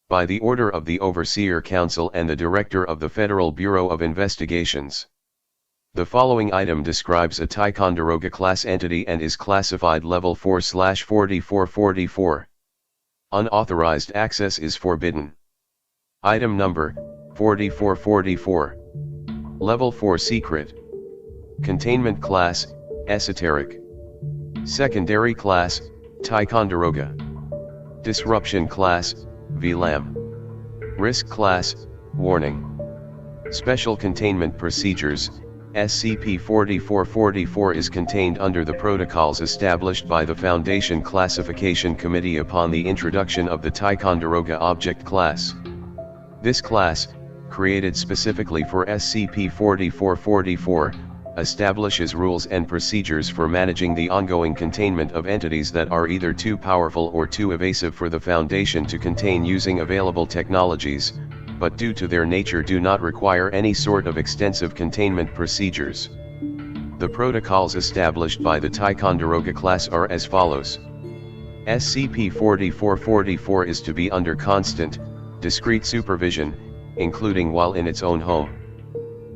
by the order of the Overseer Council and the Director of the Federal Bureau of Investigations. The following item describes a Ticonderoga class entity and is classified Level 4/4444. Unauthorized access is forbidden. Item number, 4444. Level 4 Secret. Containment class, Esoteric. Secondary class, Ticonderoga. Disruption class, VLAM. Risk class, Warning. Special Containment Procedures, SCP-4444 is contained under the protocols established by the Foundation Classification Committee upon the introduction of the Ticonderoga object class. This class, created specifically for SCP-4444, establishes rules and procedures for managing the ongoing containment of entities that are either too powerful or too evasive for the Foundation to contain using available technologies, but due to their nature do not require any sort of extensive containment procedures. The protocols established by the Ticonderoga class are as follows. SCP-4444 is to be under constant, discreet supervision, including while in its own home.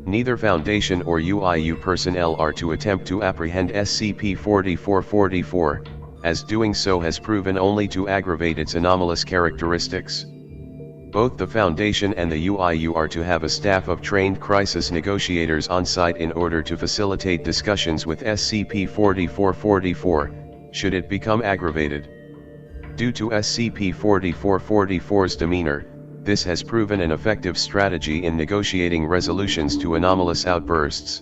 Neither Foundation or UIU personnel are to attempt to apprehend SCP-4444, as doing so has proven only to aggravate its anomalous characteristics. Both the Foundation and the UIU are to have a staff of trained crisis negotiators on site in order to facilitate discussions with SCP-4444, should it become aggravated. Due to SCP-4444's demeanor, this has proven an effective strategy in negotiating resolutions to anomalous outbursts.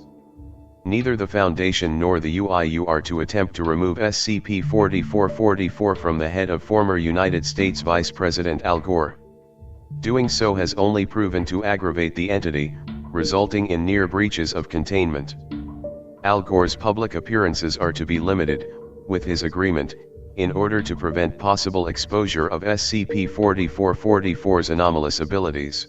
Neither the Foundation nor the UIU are to attempt to remove SCP-4444 from the head of former United States Vice President Al Gore. Doing so has only proven to aggravate the entity, resulting in near breaches of containment. Al Gore's public appearances are to be limited, with his agreement, in order to prevent possible exposure of SCP-4444's anomalous abilities.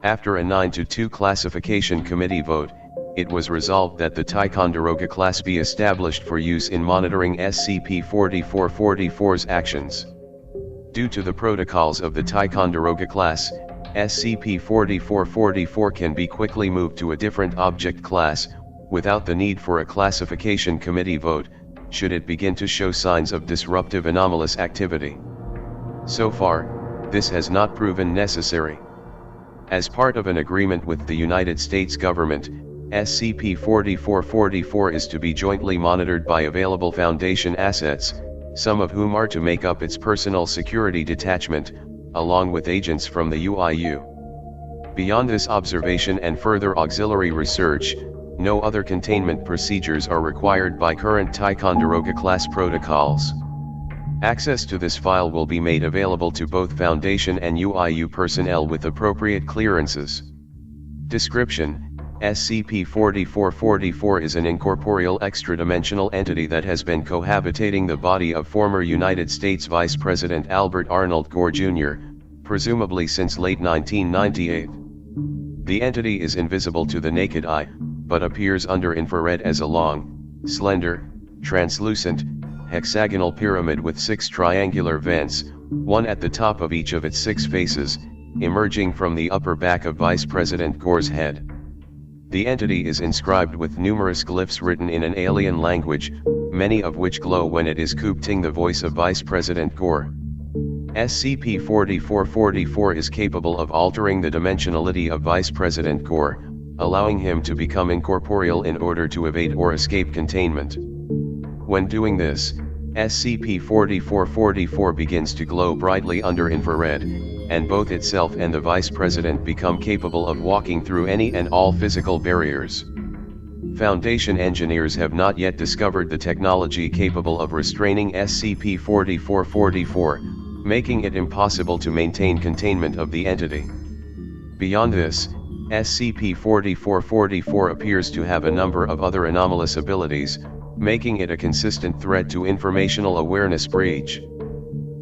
After a 9-2 classification committee vote, it was resolved that the Ticonderoga class be established for use in monitoring SCP-4444's actions. Due to the protocols of the Ticonderoga class, SCP-4444 can be quickly moved to a different object class, without the need for a classification committee vote, should it begin to show signs of disruptive anomalous activity. So far, this has not proven necessary. As part of an agreement with the United States government, SCP-4444 is to be jointly monitored by available Foundation assets, some of whom are to make up its personal security detachment, along with agents from the UIU. Beyond this observation and further auxiliary research, no other containment procedures are required by current Ticonderoga class protocols. Access to this file will be made available to both Foundation and UIU personnel with appropriate clearances. Description: SCP-4444 is an incorporeal extradimensional entity that has been cohabitating the body of former United States Vice President Albert Arnold Gore Jr., presumably since late 1998. The entity is invisible to the naked eye, but appears under infrared as a long, slender, translucent, hexagonal pyramid with 6 triangular vents, one at the top of each of its 6 faces, emerging from the upper back of Vice President Gore's head. The entity is inscribed with numerous glyphs written in an alien language, many of which glow when it is coopting the voice of Vice President Gore. SCP-4444 is capable of altering the dimensionality of Vice President Gore, allowing him to become incorporeal in order to evade or escape containment. When doing this, SCP-4444 begins to glow brightly under infrared, and both itself and the Vice President become capable of walking through any and all physical barriers. Foundation engineers have not yet discovered the technology capable of restraining SCP-4444, making it impossible to maintain containment of the entity. Beyond this, SCP-4444 appears to have a number of other anomalous abilities, making it a consistent threat to informational awareness breach.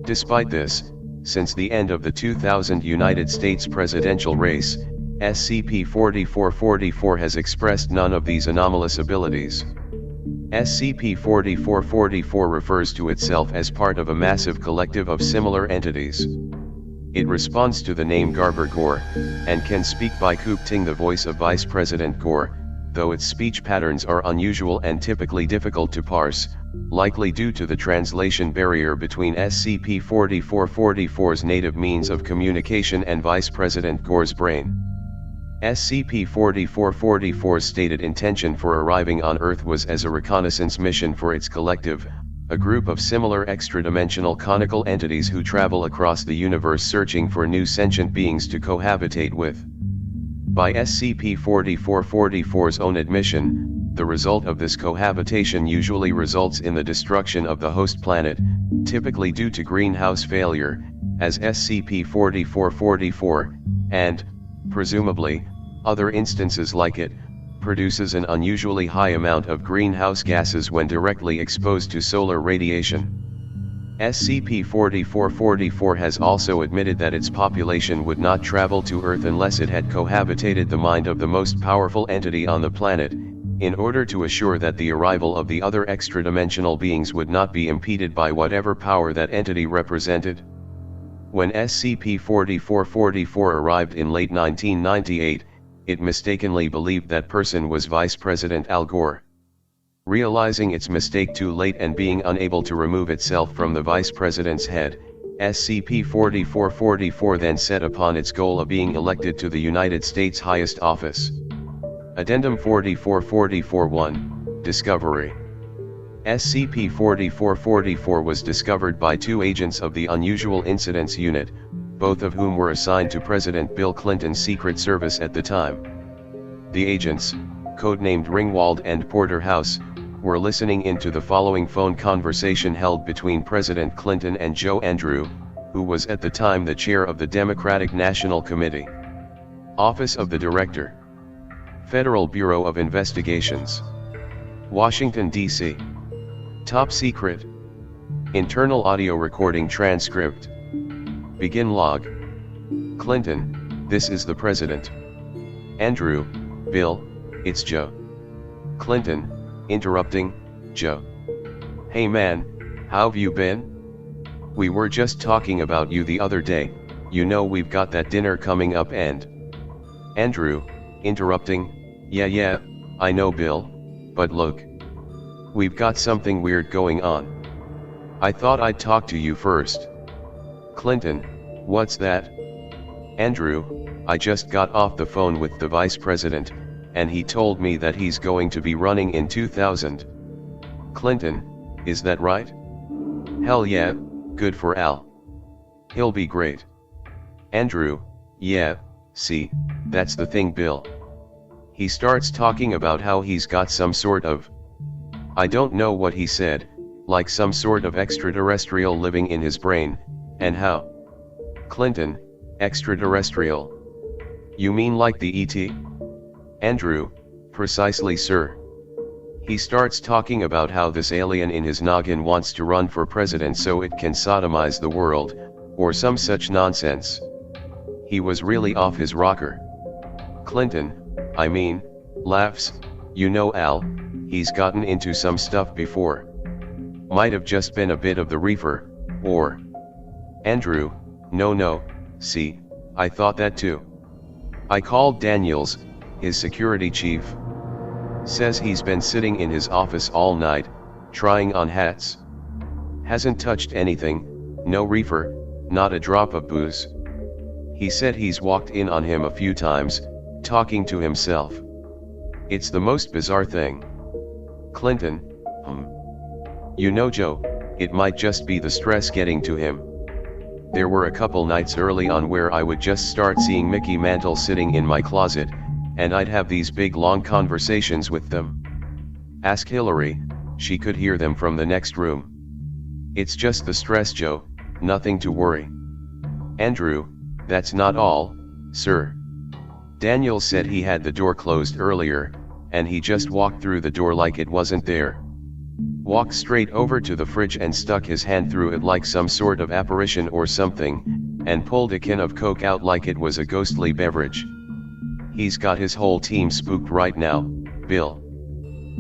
Despite this, since the end of the 2000 United States presidential race, SCP-4444 has expressed none of these anomalous abilities. SCP-4444 refers to itself as part of a massive collective of similar entities. It responds to the name Gore, and can speak by coopting the voice of Vice President Gore, though its speech patterns are unusual and typically difficult to parse, likely due to the translation barrier between SCP-4444's native means of communication and Vice President Gore's brain. SCP-4444's stated intention for arriving on Earth was as a reconnaissance mission for its collective, a group of similar extra-dimensional conical entities who travel across the universe searching for new sentient beings to cohabitate with. By SCP-4444's own admission, the result of this cohabitation usually results in the destruction of the host planet, typically due to greenhouse failure, as SCP-4444, and, presumably, other instances like it, produces an unusually high amount of greenhouse gases when directly exposed to solar radiation. SCP-4444 has also admitted that its population would not travel to Earth unless it had cohabitated the mind of the most powerful entity on the planet, in order to assure that the arrival of the other extra-dimensional beings would not be impeded by whatever power that entity represented. When SCP-4444 arrived in late 1998, it mistakenly believed that person was Vice President Al Gore. Realizing its mistake too late and being unable to remove itself from the Vice President's head, SCP-4444 then set upon its goal of being elected to the United States' highest office. Addendum 4444-1, Discovery. SCP-4444 was discovered by two agents of the Unusual Incidents Unit, both of whom were assigned to President Bill Clinton's Secret Service at the time. The agents, codenamed Ringwald and Porterhouse, were listening into the following phone conversation held between President Clinton and Joe Andrew, who was at the time the chair of the Democratic National Committee. Office of the Director. Federal Bureau of Investigations. Washington, D.C. Top Secret. Internal audio recording transcript. Begin log. Clinton, this is the President. Andrew, Bill, it's Joe. Clinton, interrupting, Joe. Hey man, how've you been? We were just talking about you the other day, you know we've got that dinner coming up and... Andrew, interrupting, yeah, I know Bill, but look. We've got something weird going on. I thought I'd talk to you first. Clinton, what's that? Andrew, I just got off the phone with the Vice President, and he told me that he's going to be running in 2000. Clinton, is that right? Hell yeah, good for Al. He'll be great. Andrew, yeah, see, that's the thing Bill. He starts talking about how he's got some sort of... I don't know what he said, like some sort of extraterrestrial living in his brain, and how? Clinton, extraterrestrial. You mean like the ET? Andrew, precisely sir. He starts talking about how this alien in his noggin wants to run for president so it can sodomize the world, or some such nonsense. He was really off his rocker. Clinton, I mean, laughs, you know Al, he's gotten into some stuff before. Might have just been a bit of the reefer, or... Andrew, no, see, I thought that too. I called Daniels, his security chief. Says he's been sitting in his office all night, trying on hats. Hasn't touched anything, no reefer, not a drop of booze. He said he's walked in on him a few times, talking to himself. It's the most bizarre thing. Clinton, You know Joe, it might just be the stress getting to him. There were a couple nights early on where I would just start seeing Mickey Mantle sitting in my closet, and I'd have these big long conversations with them. Ask Hillary, she could hear them from the next room. It's just the stress Joe, nothing to worry. Andrew, that's not all, sir. Daniel said he had the door closed earlier, and he just walked through the door like it wasn't there. Walked straight over to the fridge and stuck his hand through it like some sort of apparition or something, and pulled a can of Coke out like it was a ghostly beverage. He's got his whole team spooked right now, Bill.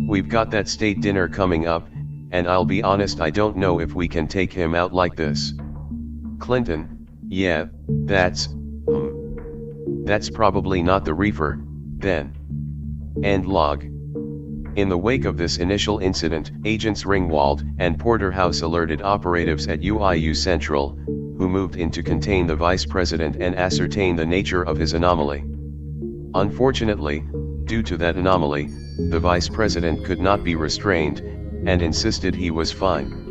We've got that state dinner coming up, and I'll be honest, I don't know if we can take him out like this. Clinton, Yeah, that's probably not the reefer, then. End log. In the wake of this initial incident, Agents Ringwald and Porterhouse alerted operatives at UIU Central, who moved in to contain the vice president and ascertain the nature of his anomaly. Unfortunately, due to that anomaly, the vice president could not be restrained, and insisted he was fine.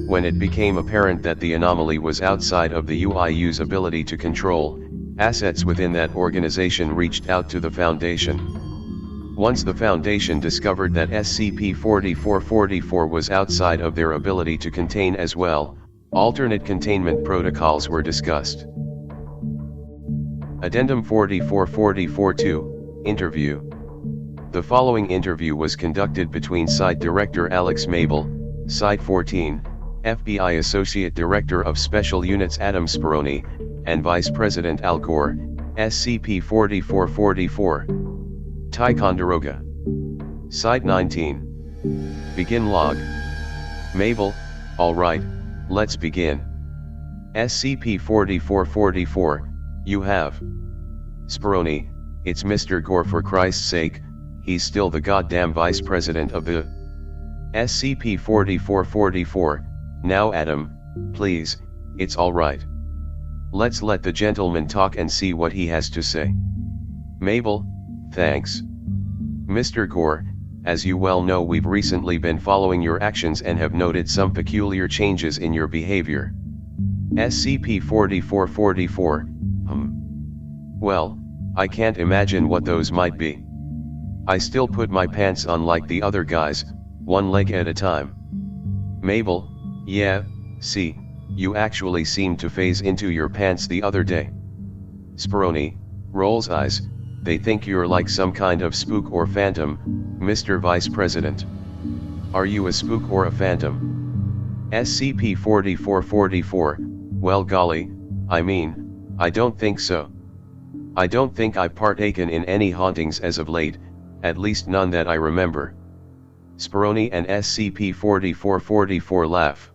When it became apparent that the anomaly was outside of the UIU's ability to control, assets within that organization reached out to the Foundation. Once the Foundation discovered that SCP-4444 was outside of their ability to contain as well, alternate containment protocols were discussed. Addendum 4444-2, Interview. The following interview was conducted between Site Director Alex Mabel, Site 14, FBI Associate Director of Special Units Adam Speroni, and Vice President Al Gore, SCP-4444. Ticonderoga. Site 19. Begin log. Mabel, alright, let's begin. SCP-4444, you have. Speroni, it's Mr. Gore, for Christ's sake, he's still the goddamn Vice President of the SCP-4444, now Adam, please, it's alright. Let's let the gentleman talk and see what he has to say. Mabel, thanks. Mr. Gore, as you well know, we've recently been following your actions and have noted some peculiar changes in your behavior. SCP-4444, Well, I can't imagine what those might be. I still put my pants on like the other guys, one leg at a time. Mabel, yeah, see, you actually seemed to phase into your pants the other day. Speroni, rolls eyes, they think you're like some kind of spook or phantom, Mr. Vice President. Are you a spook or a phantom? SCP-4444, well golly, I mean, I don't think so. I don't think I've partaken in any hauntings as of late, at least none that I remember. Speroni and SCP-4444 laugh.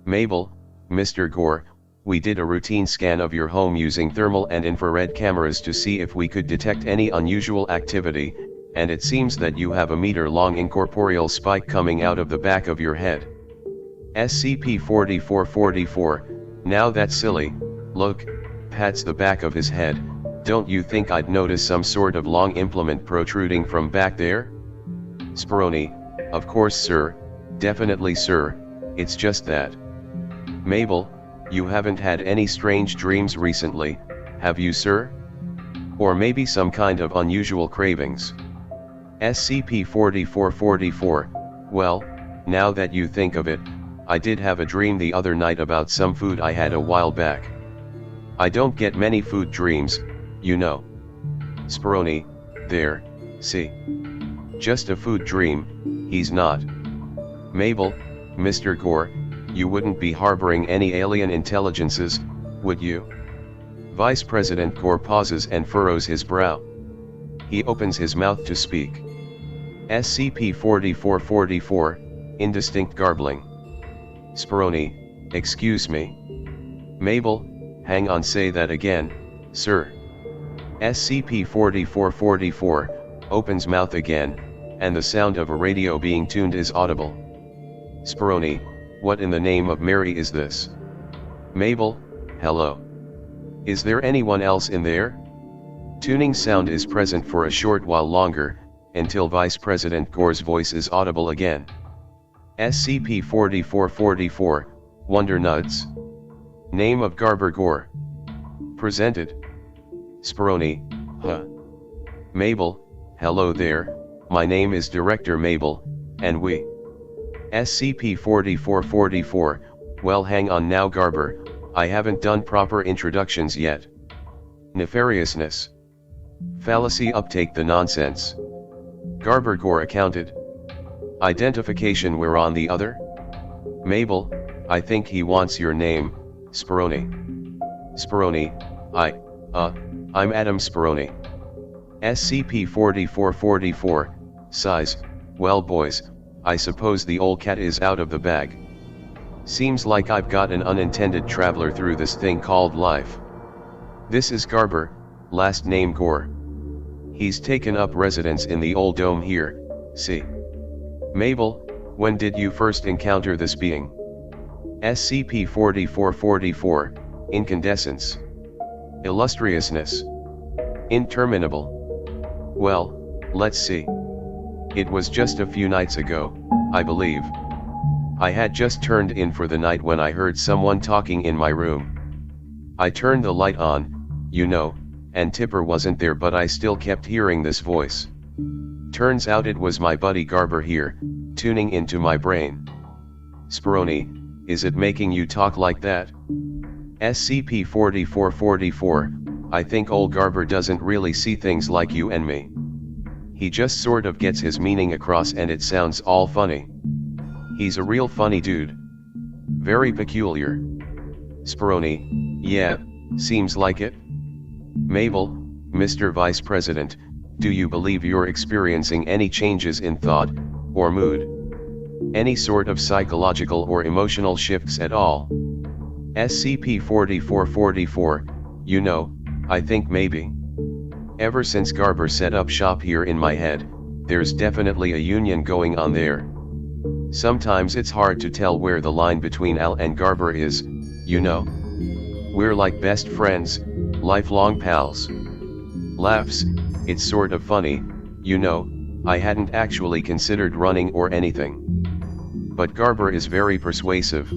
Mabel, Mr. Gore, we did a routine scan of your home using thermal and infrared cameras to see if we could detect any unusual activity, and it seems that you have a meter-long incorporeal spike coming out of the back of your head. SCP-4444, now that's silly, look, pats the back of his head, don't you think I'd notice some sort of long implement protruding from back there? Speroni, of course sir, definitely sir, it's just that. Mabel, you haven't had any strange dreams recently, have you sir? Or maybe some kind of unusual cravings? SCP-4444, well, now that you think of it, I did have a dream the other night about some food I had a while back. I don't get many food dreams, you know. Speroni, there, see. Just a food dream, he's not. Mabel, Mr. Gore, you wouldn't be harboring any alien intelligences, would you? Vice President Gore pauses and furrows his brow. He opens his mouth to speak. SCP-4444, indistinct garbling. Speroni, excuse me. Mabel, hang on, say that again, sir. SCP-4444, opens mouth again, and the sound of a radio being tuned is audible. Speroni, what in the name of Mary is this? Mabel, hello. Is there anyone else in there? Tuning sound is present for a short while longer, until Vice President Gore's voice is audible again. SCP-4444, Wonder Nuts. Name of Garber Gore. Presented. Speroni, huh. Mabel, hello there, my name is Director Mabel, and we. SCP-4444, well hang on now Garber, I haven't done proper introductions yet. Nefariousness. Fallacy, uptake the nonsense. Garber Gore accounted. Identification, we're on the other? Mabel, I think he wants your name, Speroni. Speroni, I'm Adam Speroni. SCP-4444, size, well boys, I suppose the old cat is out of the bag. Seems like I've got an unintended traveler through this thing called life. This is Garber, last name Gore. He's taken up residence in the old dome here, see? Mabel, when did you first encounter this being? SCP-4444, Incandescence. Illustriousness. Interminable. Well, let's see. It was just a few nights ago, I believe. I had just turned in for the night when I heard someone talking in my room. I turned the light on, you know, and Tipper wasn't there, but I still kept hearing this voice. Turns out it was my buddy Garber here, tuning into my brain. Speroni, is it making you talk like that? SCP-4444, I think old Garber doesn't really see things like you and me. He just sort of gets his meaning across and it sounds all funny. He's a real funny dude. Very peculiar. Speroni, yeah, seems like it. Mabel, Mr. Vice President, do you believe you're experiencing any changes in thought, or mood? Any sort of psychological or emotional shifts at all? SCP-4444, you know, I think maybe. Ever since Garber set up shop here in my head, there's definitely a union going on there. Sometimes it's hard to tell where the line between Al and Garber is, you know. We're like best friends, lifelong pals. Laughs, it's sort of funny, you know, I hadn't actually considered running or anything. But Garber is very persuasive.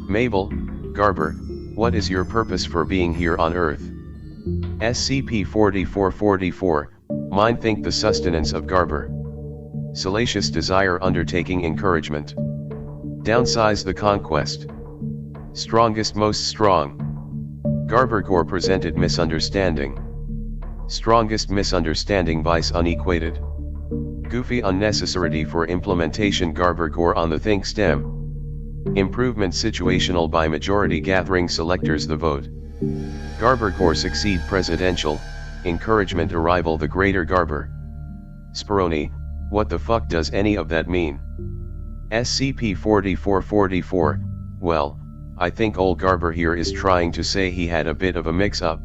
Mabel, Garber, what is your purpose for being here on Earth? SCP-4444, mine think the sustenance of Garber. Salacious desire undertaking encouragement. Downsize the conquest. Strongest most strong. Garber Gore presented misunderstanding. Strongest misunderstanding vice unequated. Goofy unnecessity for implementation Garber Gore on the think stem. Improvement situational by majority gathering selectors the vote. Garber Gore succeed presidential, encouragement arrival the greater Garber. Speroni, what the fuck does any of that mean? SCP-4444, well, I think old Garber here is trying to say he had a bit of a mix-up.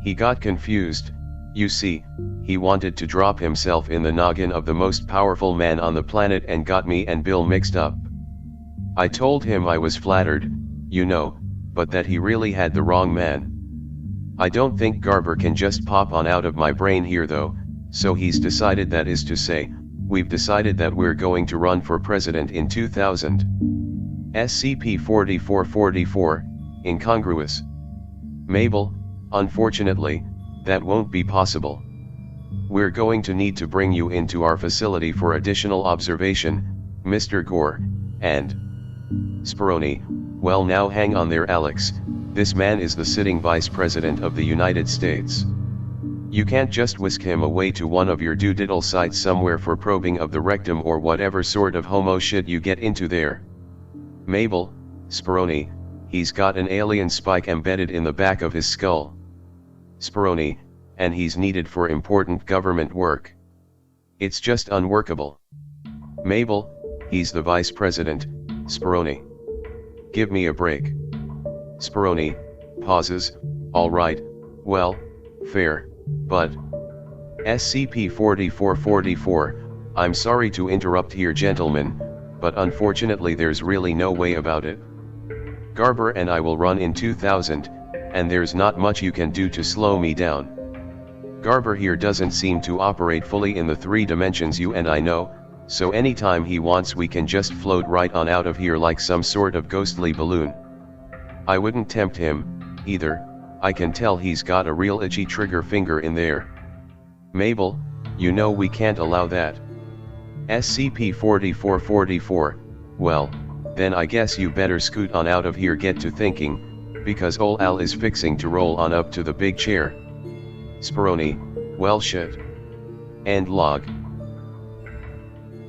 He got confused, you see, he wanted to drop himself in the noggin of the most powerful man on the planet and got me and Bill mixed up. I told him I was flattered, you know, but that he really had the wrong man. I don't think Garber can just pop on out of my brain here though, so he's decided, that is to say, we've decided that we're going to run for president in 2000. SCP-4444, incongruous. Mabel, unfortunately, that won't be possible. We're going to need to bring you into our facility for additional observation, Mr. Gore, and... Speroni, well now hang on there Alex, this man is the sitting Vice President of the United States. You can't just whisk him away to one of your doodle sites somewhere for probing of the rectum or whatever sort of homo shit you get into there. Mabel, Speroni, he's got an alien spike embedded in the back of his skull. Speroni, and he's needed for important government work. It's just unworkable. Mabel, he's the Vice President, Speroni. Give me a break. Speroni, pauses, alright, well, fair, but... SCP-4444, I'm sorry to interrupt here gentlemen, but unfortunately there's really no way about it. Garber and I will run in 2000, and there's not much you can do to slow me down. Garber here doesn't seem to operate fully in the 3 dimensions you and I know, so anytime he wants we can just float right on out of here like some sort of ghostly balloon. I wouldn't tempt him, either, I can tell he's got a real itchy trigger finger in there. Mabel, you know we can't allow that. SCP-4444, well, then I guess you better scoot on out of here, get to thinking, because ol' Al is fixing to roll on up to the big chair. Speroni, well shit. End log.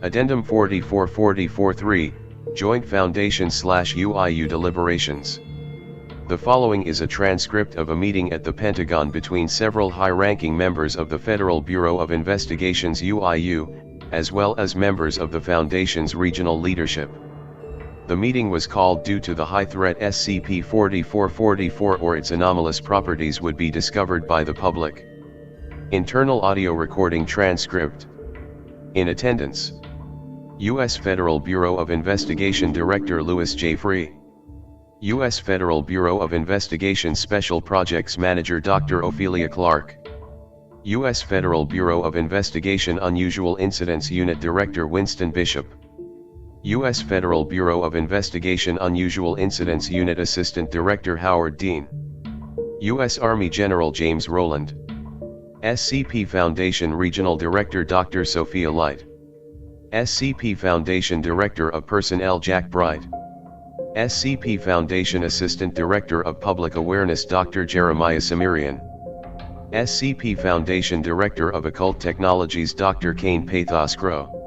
Addendum 4444-3, Joint Foundation/UIU Deliberations. The following is a transcript of a meeting at the Pentagon between several high-ranking members of the Federal Bureau of Investigation's UIU, as well as members of the Foundation's regional leadership. The meeting was called due to the high threat SCP-4444 or its anomalous properties would be discovered by the public. Internal audio recording transcript. In attendance: U.S. Federal Bureau of Investigation Director Louis J. Free, U.S. Federal Bureau of Investigation Special Projects Manager Dr. Ophelia Clark, U.S. Federal Bureau of Investigation Unusual Incidents Unit Director Winston Bishop, U.S. Federal Bureau of Investigation Unusual Incidents Unit Assistant Director Howard Dean, U.S. Army General James Rowland, SCP Foundation Regional Director Dr. Sophia Light, SCP Foundation Director of Personnel Jack Bright, SCP Foundation Assistant Director of Public Awareness Dr. Jeremiah Samirian, SCP Foundation Director of Occult Technologies Dr. Kane Pathos Crow,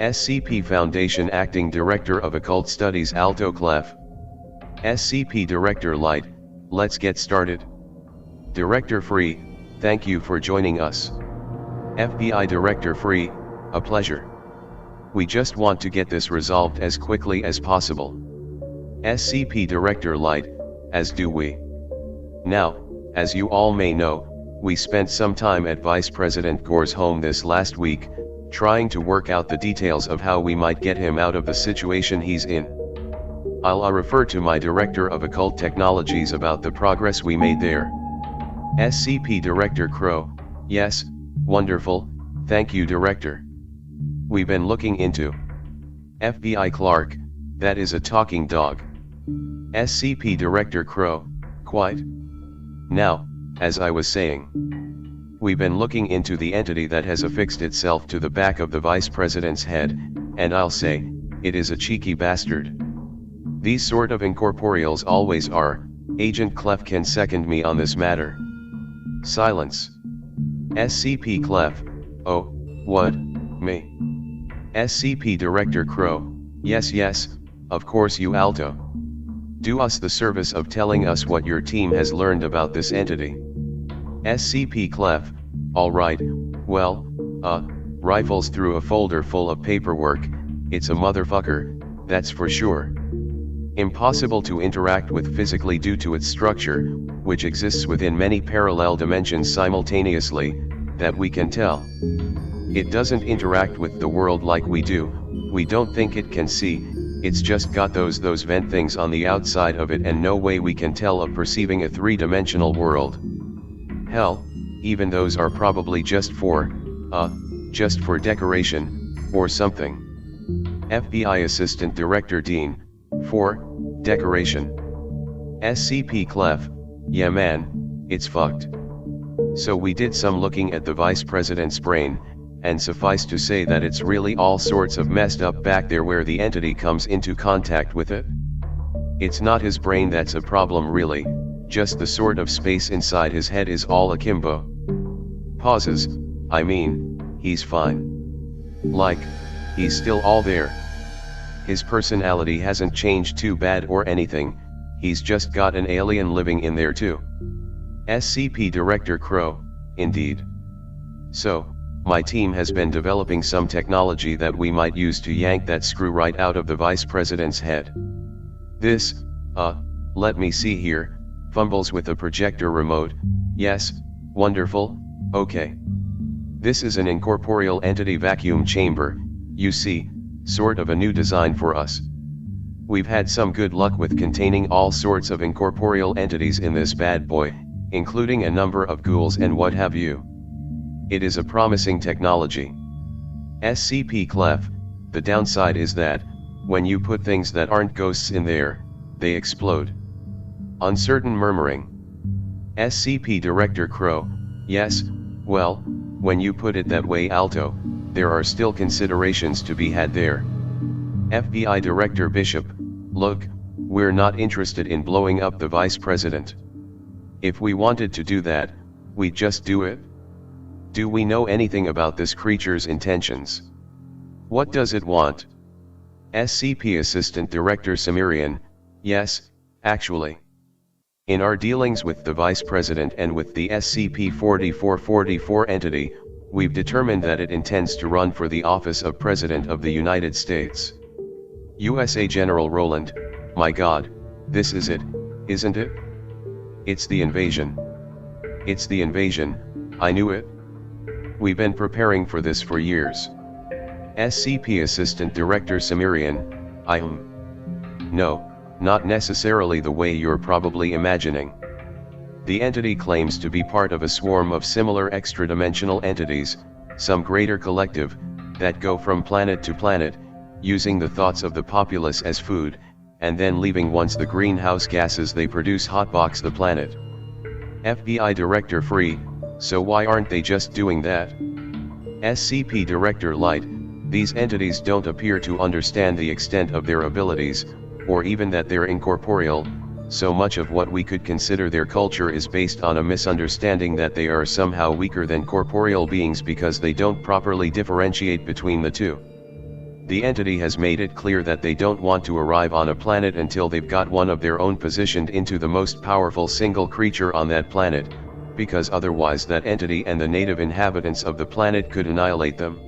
SCP Foundation Acting Director of Occult Studies Alto Clef, SCP Director Light. Let's get started. Director Free, thank you for joining us. FBI Director Free, a pleasure. We just want to get this resolved as quickly as possible. SCP Director Light, as do we. Now, as you all may know, we spent some time at Vice President Gore's home this last week, trying to work out the details of how we might get him out of the situation he's in. I'll refer to my Director of Occult Technologies about the progress we made there. SCP Director Crow: yes, wonderful, thank you Director. We've been looking into. FBI Clark: that is a talking dog. SCP Director Crow: quite. Now, as I was saying, we've been looking into the entity that has affixed itself to the back of the Vice President's head, and I'll say, it is a cheeky bastard. These sort of incorporeals always are. Agent Clef can second me on this matter. Silence. SCP Clef: oh, what, me? SCP Director Crow: yes, of course you Alto. Do us the service of telling us what your team has learned about this entity. SCP Clef: alright, well, rifles through a folder full of paperwork. It's a motherfucker, that's for sure. Impossible to interact with physically due to its structure, which exists within many parallel dimensions simultaneously, that we can tell. It doesn't interact with the world like we do. We don't think it can see. It's just got those vent things on the outside of it, and no way we can tell of perceiving a three-dimensional world. Hell, even those are probably just for decoration, or something. FBI Assistant Director Dean: for decoration. SCP Clef: yeah man, it's fucked. So we did some looking at the Vice President's brain, and suffice to say that it's really all sorts of messed up back there where the entity comes into contact with it. It's not his brain that's a problem really, just the sort of space inside his head is all akimbo. Pauses. I mean, he's fine. Like, he's still all there. His personality hasn't changed too bad or anything, he's just got an alien living in there too. SCP Director Crow: indeed. So, my team has been developing some technology that we might use to yank that screw right out of the Vice President's head. This, let me see here, fumbles with the projector remote. Yes, wonderful, okay. This is an incorporeal entity vacuum chamber, you see, sort of a new design for us. We've had some good luck with containing all sorts of incorporeal entities in this bad boy, including a number of ghouls and what have you. It is a promising technology. SCP Clef: the downside is that, when you put things that aren't ghosts in there, they explode. Uncertain murmuring. SCP Director Crow: yes, well, when you put it that way Alto, there are still considerations to be had there. FBI Director Bishop: look, we're not interested in blowing up the Vice President. If we wanted to do that, we'd just do it. Do we know anything about this creature's intentions? What does it want? SCP Assistant Director Samirian: yes, actually. In our dealings with the Vice President and with the SCP-4444 entity, we've determined that it intends to run for the office of President of the United States. USA General Roland, my God, this is it, isn't it? It's the invasion. It's the invasion, I knew it. We've been preparing for this for years. SCP Assistant Director Cimmerian, No, not necessarily the way you're probably imagining. The entity claims to be part of a swarm of similar extra-dimensional entities, some greater collective, that go from planet to planet, using the thoughts of the populace as food, and then leaving once the greenhouse gases they produce hotbox the planet. FBI Director Free, so why aren't they just doing that? SCP Director Light, these entities don't appear to understand the extent of their abilities, or even that they're incorporeal. So much of what we could consider their culture is based on a misunderstanding that they are somehow weaker than corporeal beings because they don't properly differentiate between the two. The entity has made it clear that they don't want to arrive on a planet until they've got one of their own positioned into the most powerful single creature on that planet, because otherwise that entity and the native inhabitants of the planet could annihilate them.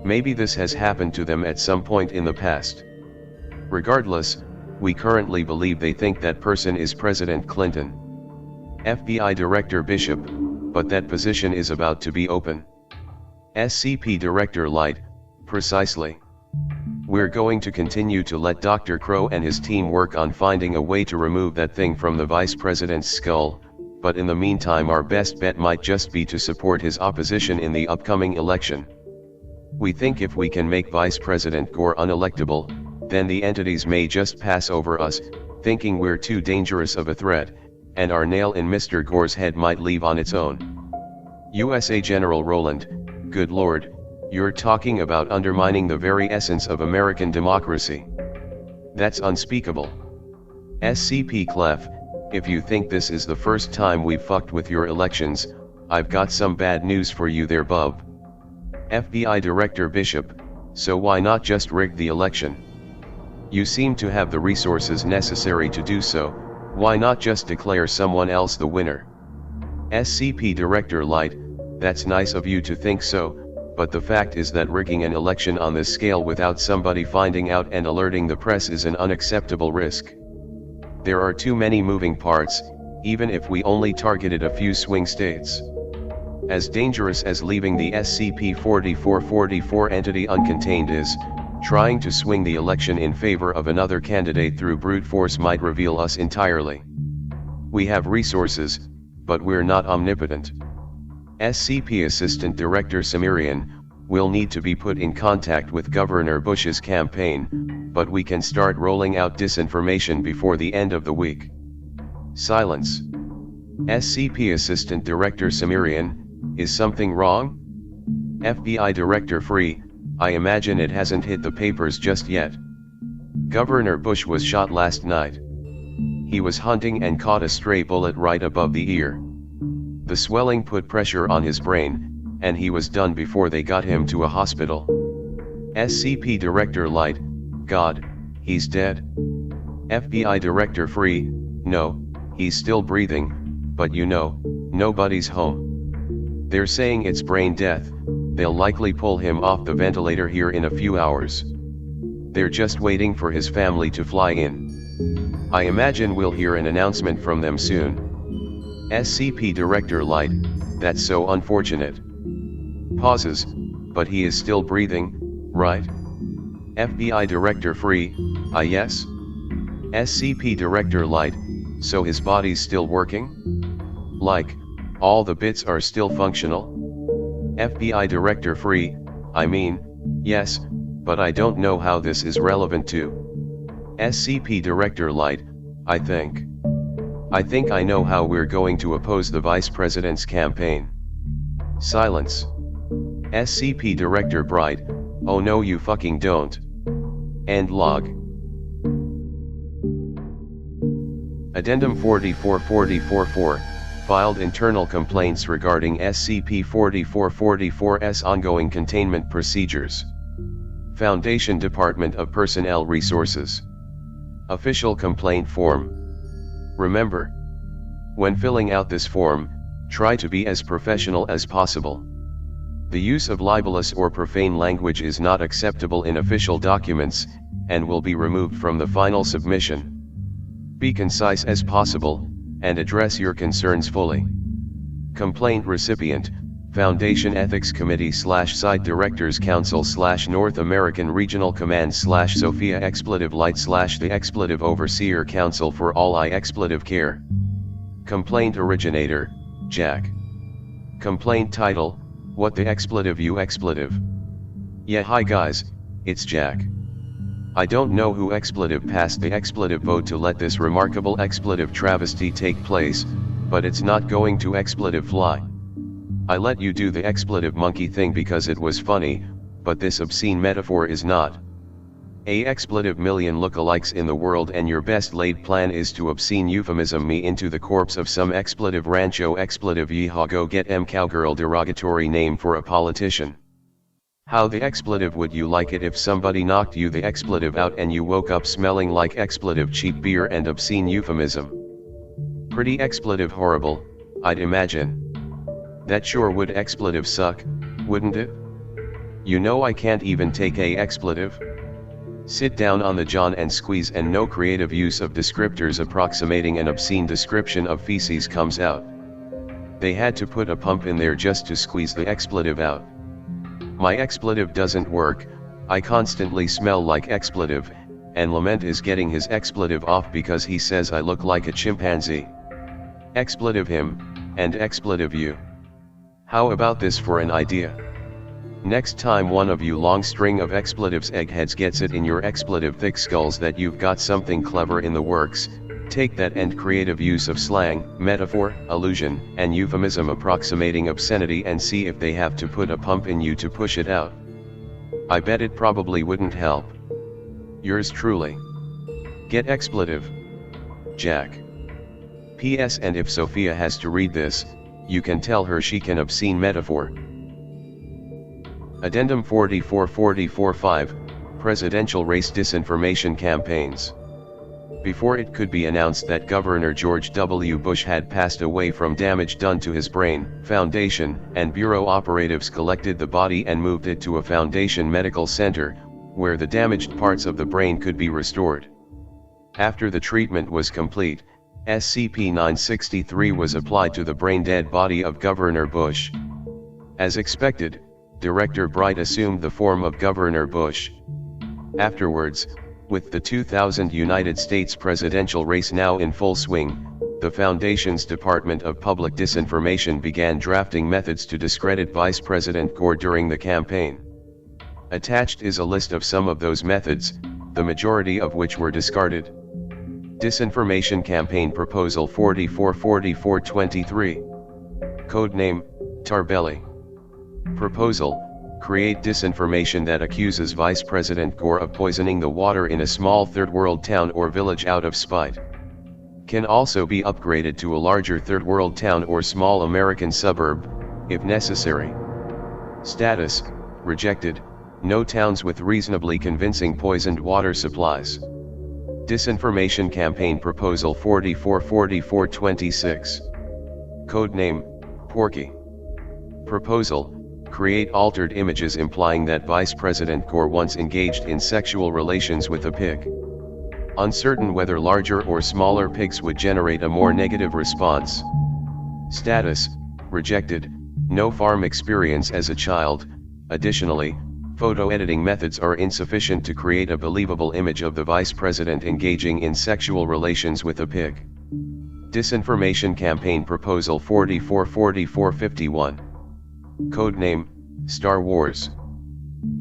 Maybe this has happened to them at some point in the past. Regardless, we currently believe they think that person is President Clinton. FBI Director Bishop, but that position is about to be open. SCP Director Light, precisely. We're going to continue to let Dr. Crow and his team work on finding a way to remove that thing from the Vice President's skull, but in the meantime our best bet might just be to support his opposition in the upcoming election. We think if we can make Vice President Gore unelectable, then the entities may just pass over us, thinking we're too dangerous of a threat, and our nail in Mr. Gore's head might leave on its own. USA General Roland, good Lord, you're talking about undermining the very essence of American democracy. That's unspeakable. SCP Clef, if you think this is the first time we've fucked with your elections, I've got some bad news for you there, bub. FBI Director Bishop, so why not just rig the election? You seem to have the resources necessary to do so, why not just declare someone else the winner? SCP Director Light, that's nice of you to think so, but the fact is that rigging an election on this scale without somebody finding out and alerting the press is an unacceptable risk. There are too many moving parts, even if we only targeted a few swing states. As dangerous as leaving the SCP-4444 entity uncontained is, trying to swing the election in favor of another candidate through brute force might reveal us entirely. We have resources, but we're not omnipotent. SCP Assistant Director Cimmerian, will need to be put in contact with Governor Bush's campaign, but we can start rolling out disinformation before the end of the week. Silence. SCP Assistant Director Cimmerian, is something wrong? FBI Director Free, I imagine it hasn't hit the papers just yet. Governor Bush was shot last night. He was hunting and caught a stray bullet right above the ear. The swelling put pressure on his brain, and he was done before they got him to a hospital. SCP Director Light, God, he's dead. FBI Director Free, no, he's still breathing, but you know, nobody's home. They're saying it's brain death, they'll likely pull him off the ventilator here in a few hours. They're just waiting for his family to fly in. I imagine we'll hear an announcement from them soon. SCP Director Light, that's so unfortunate. Pauses, but he is still breathing, right? FBI Director Free, yes? SCP Director Light, so his body's still working? Like, all the bits are still functional? FBI Director Free, I mean, yes, but I don't know how this is relevant to. SCP Director Light, I think I know how we're going to oppose the Vice President's campaign. Silence. SCP Director Bright, oh no you fucking don't. End log. Addendum 4444, filed internal complaints regarding SCP-4444's ongoing containment procedures. Foundation Department of Personnel Resources. Official complaint form. Remember, when filling out this form, try to be as professional as possible. The use of libelous or profane language is not acceptable in official documents, and will be removed from the final submission. Be concise as possible, and address your concerns fully. Complaint recipient, Foundation Ethics Committee / Site Directors Council / North American Regional Command / Sophia Expletive Light / the Expletive Overseer Council for All Expletive Care. Complaint originator, Jack. Complaint title, What the Expletive You Expletive? Yeah, hi guys, it's Jack. I don't know who expletive passed the expletive vote to let this remarkable expletive travesty take place, but it's not going to expletive fly. I let you do the expletive monkey thing because it was funny, but this obscene metaphor is not. A expletive million lookalikes in the world, and your best laid plan is to obscene euphemism me into the corpse of some expletive rancho expletive yeehaw go get cowgirl derogatory name for a politician. How the expletive would you like it if somebody knocked you the expletive out and you woke up smelling like expletive cheap beer and obscene euphemism? Pretty expletive horrible, I'd imagine. That sure would expletive suck, wouldn't it? You know I can't even take a expletive. Sit down on the john and squeeze, and no creative use of descriptors approximating an obscene description of feces comes out. They had to put a pump in there just to squeeze the expletive out. My expletive doesn't work, I constantly smell like expletive, and Lament is getting his expletive off because he says I look like a chimpanzee. Expletive him, and expletive you. How about this for an idea? Next time one of you long string of expletives eggheads gets it in your expletive thick skulls that you've got something clever in the works, take that and creative use of slang, metaphor, allusion, and euphemism approximating obscenity and see if they have to put a pump in you to push it out. I bet it probably wouldn't help. Yours truly. Get expletive. Jack. P.S. And if Sophia has to read this, you can tell her she can obscene metaphor. Addendum 4444-5, Presidential Race Disinformation Campaigns. Before it could be announced that Governor George W. Bush had passed away from damage done to his brain, Foundation and Bureau operatives collected the body and moved it to a Foundation medical center, where the damaged parts of the brain could be restored. After the treatment was complete, SCP-963 was applied to the brain-dead body of Governor Bush. As expected, Director Bright assumed the form of Governor Bush. Afterwards, with the 2000 United States presidential race now in full swing, the Foundation's Department of Public Disinformation began drafting methods to discredit Vice President Gore during the campaign. Attached is a list of some of those methods, the majority of which were discarded. Disinformation Campaign Proposal 444423. Codename, Tarbelly. Proposal: create disinformation that accuses Vice President Gore of poisoning the water in a small third-world town or village out of spite. Can also be upgraded to a larger third-world town or small American suburb, if necessary. Status: rejected, no towns with reasonably convincing poisoned water supplies. Disinformation Campaign Proposal 444426. Codename, Porky. Proposal: create altered images implying that Vice President Gore once engaged in sexual relations with a pig. Uncertain whether larger or smaller pigs would generate a more negative response. Status: rejected, no farm experience as a child. Additionally, photo editing methods are insufficient to create a believable image of the Vice President engaging in sexual relations with a pig. Disinformation Campaign Proposal 444451. Codename, Star Wars.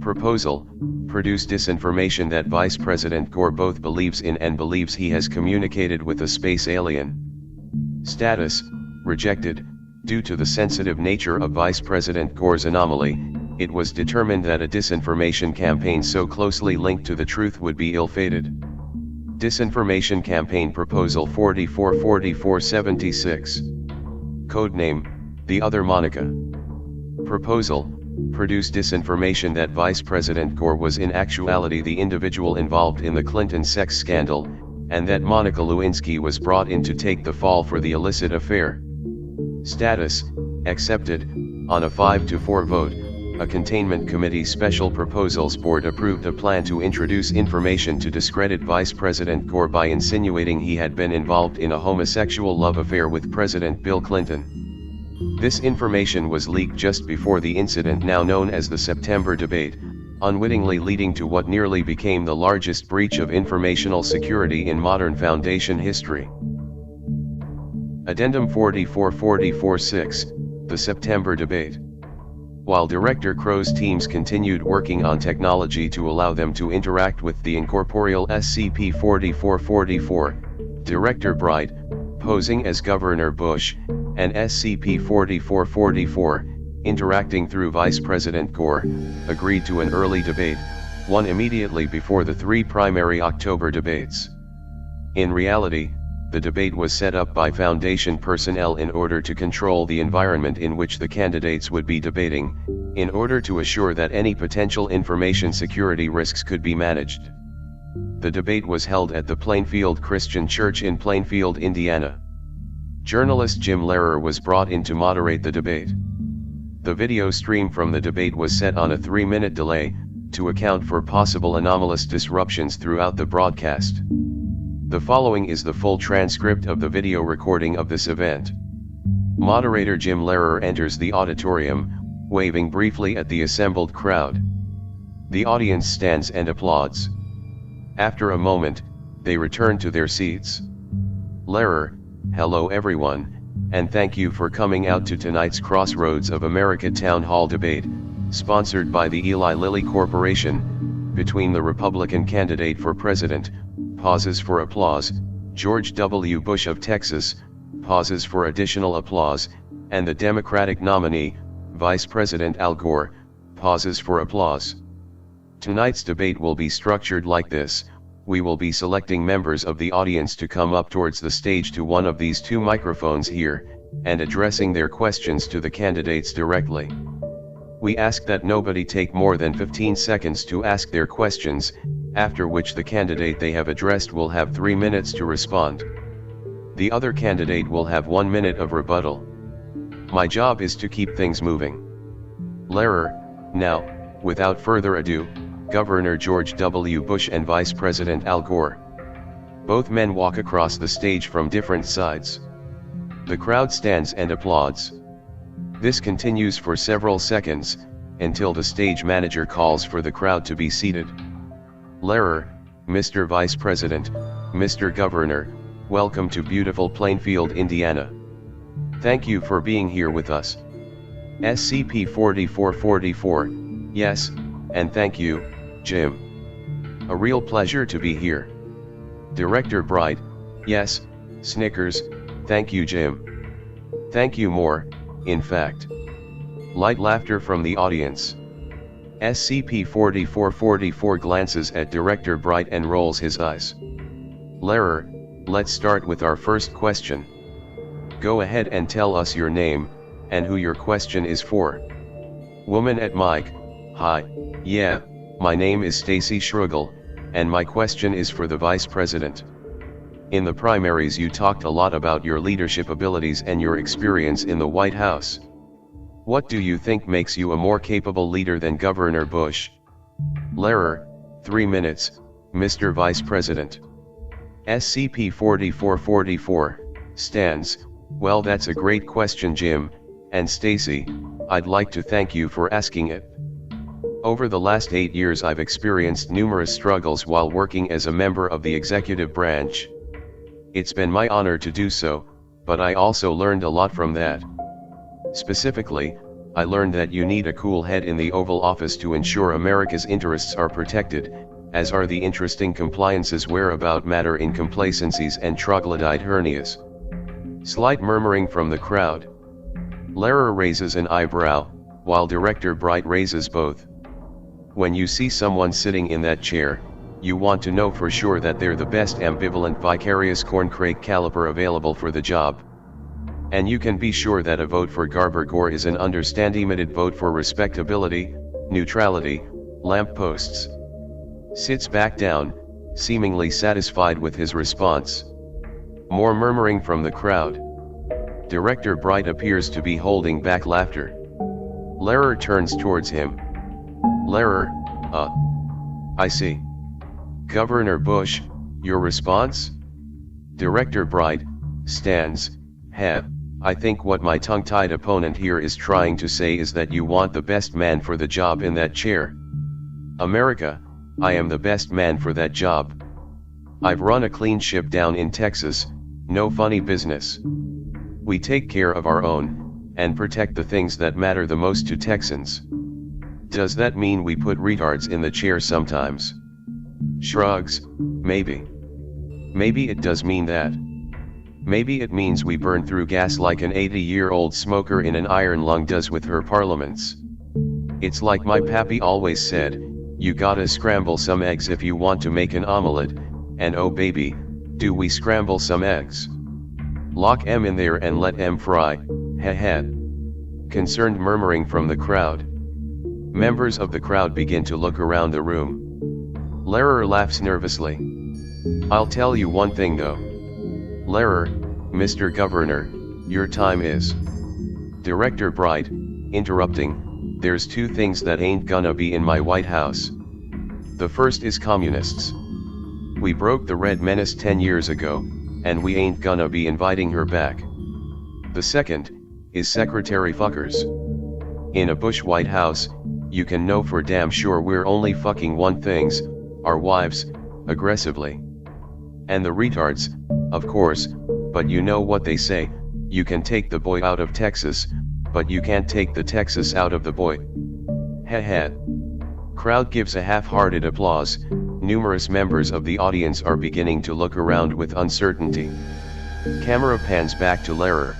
Proposal: produce disinformation that Vice President Gore both believes in and believes he has communicated with a space alien. Status: rejected, due to the sensitive nature of Vice President Gore's anomaly. It was determined that a disinformation campaign so closely linked to the truth would be ill-fated. Disinformation Campaign Proposal 444476. Codename, The Other Monica. Proposal: produce disinformation that Vice President Gore was in actuality the individual involved in the Clinton sex scandal, and that Monica Lewinsky was brought in to take the fall for the illicit affair. Status: accepted, on a 5-4 vote, a Containment Committee Special Proposals Board approved a plan to introduce information to discredit Vice President Gore by insinuating he had been involved in a homosexual love affair with President Bill Clinton. This information was leaked just before the incident now known as the September debate, unwittingly leading to what nearly became the largest breach of informational security in modern Foundation history. Addendum 4444-6, the September debate. While Director Crow's teams continued working on technology to allow them to interact with the incorporeal SCP-4444, Director Bright, posing as Governor Bush, and SCP-4444, interacting through Vice President Gore, agreed to an early debate, one immediately before the three primary October debates. In reality, the debate was set up by Foundation personnel in order to control the environment in which the candidates would be debating, in order to assure that any potential information security risks could be managed. The debate was held at the Plainfield Christian Church in Plainfield, Indiana. Journalist Jim Lehrer was brought in to moderate the debate. The video stream from the debate was set on a 3-minute delay, to account for possible anomalous disruptions throughout the broadcast. The following is the full transcript of the video recording of this event. Moderator Jim Lehrer enters the auditorium, waving briefly at the assembled crowd. The audience stands and applauds. After a moment, they return to their seats. Lehrer: hello everyone, and thank you for coming out to tonight's Crossroads of America Town Hall debate, sponsored by the Eli Lilly Corporation, between the Republican candidate for president, pauses for applause, George W. Bush of Texas, pauses for additional applause, and the Democratic nominee, Vice President Al Gore, pauses for applause. Tonight's debate will be structured like this: we will be selecting members of the audience to come up towards the stage to one of these two microphones here, and addressing their questions to the candidates directly. We ask that nobody take more than 15 seconds to ask their questions, after which the candidate they have addressed will have 3 minutes to respond. The other candidate will have 1 minute of rebuttal. My job is to keep things moving. Lehrer: now, without further ado, Governor George W. Bush and Vice President Al Gore. Both men walk across the stage from different sides. The crowd stands and applauds. This continues for several seconds, until the stage manager calls for the crowd to be seated. Lehrer: Mr. Vice President, Mr. Governor, welcome to beautiful Plainfield, Indiana. Thank you for being here with us. SCP-4444, yes, and thank you, Jim. A real pleasure to be here. Director Bright: yes, Snickers, thank you Jim. Thank you more, in fact. Light laughter from the audience. SCP-4444 glances at Director Bright and rolls his eyes. Lehrer: let's start with our first question. Go ahead and tell us your name, and who your question is for. Woman at mic: hi, yeah, my name is Stacy Schrugel, and my question is for the Vice President. In the primaries you talked a lot about your leadership abilities and your experience in the White House. What do you think makes you a more capable leader than Governor Bush? Lehrer: 3 minutes, Mr. Vice President. SCP-4444 stands: well, that's a great question Jim, and Stacy, I'd like to thank you for asking it. Over the last 8 years I've experienced numerous struggles while working as a member of the executive branch. It's been my honor to do so, but I also learned a lot from that. Specifically, I learned that you need a cool head in the Oval Office to ensure America's interests are protected, as are the interesting compliances whereabout matter incomplacencies and troglodyte hernias. Slight murmuring from the crowd. Lehrer raises an eyebrow, while Director Bright raises both. When you see someone sitting in that chair, you want to know for sure that they're the best ambivalent vicarious corncrake caliper available for the job. And you can be sure that a vote for Garber Gore is an understanded vote for respectability, neutrality, lampposts. Sits back down, seemingly satisfied with his response. More murmuring from the crowd. Director Bright appears to be holding back laughter. Lehrer turns towards him. Lehrer, I see. Governor Bush, your response? Director Bright, stands, I think what my tongue-tied opponent here is trying to say is that you want the best man for the job in that chair. America, I am the best man for that job. I've run a clean ship down in Texas, no funny business. We take care of our own, and protect the things that matter the most to Texans. Does that mean we put retards in the chair sometimes? Shrugs, maybe. Maybe it does mean that. Maybe it means we burn through gas like an 80-year-old smoker in an iron lung does with her parliaments. It's like my pappy always said, you gotta scramble some eggs if you want to make an omelette, and oh baby, do we scramble some eggs. Lock 'em in there and let 'em fry, heh. Concerned murmuring from the crowd. Members of the crowd begin to look around the room. Lehrer laughs nervously. I'll tell you one thing though. Lehrer, Mr. Governor, your time is. Director Bright, interrupting, there's two things that ain't gonna be in my White House. The first is communists. We broke the Red Menace 10 years ago, and we ain't gonna be inviting her back. The second, is Secretary Fuckers. In a Bush White House, you can know for damn sure we're only fucking one things, our wives, aggressively. And the retards, of course, but you know what they say, you can take the boy out of Texas, but you can't take the Texas out of the boy. Heh. Crowd gives a half-hearted applause. Numerous members of the audience are beginning to look around with uncertainty. Camera pans back to Lehrer.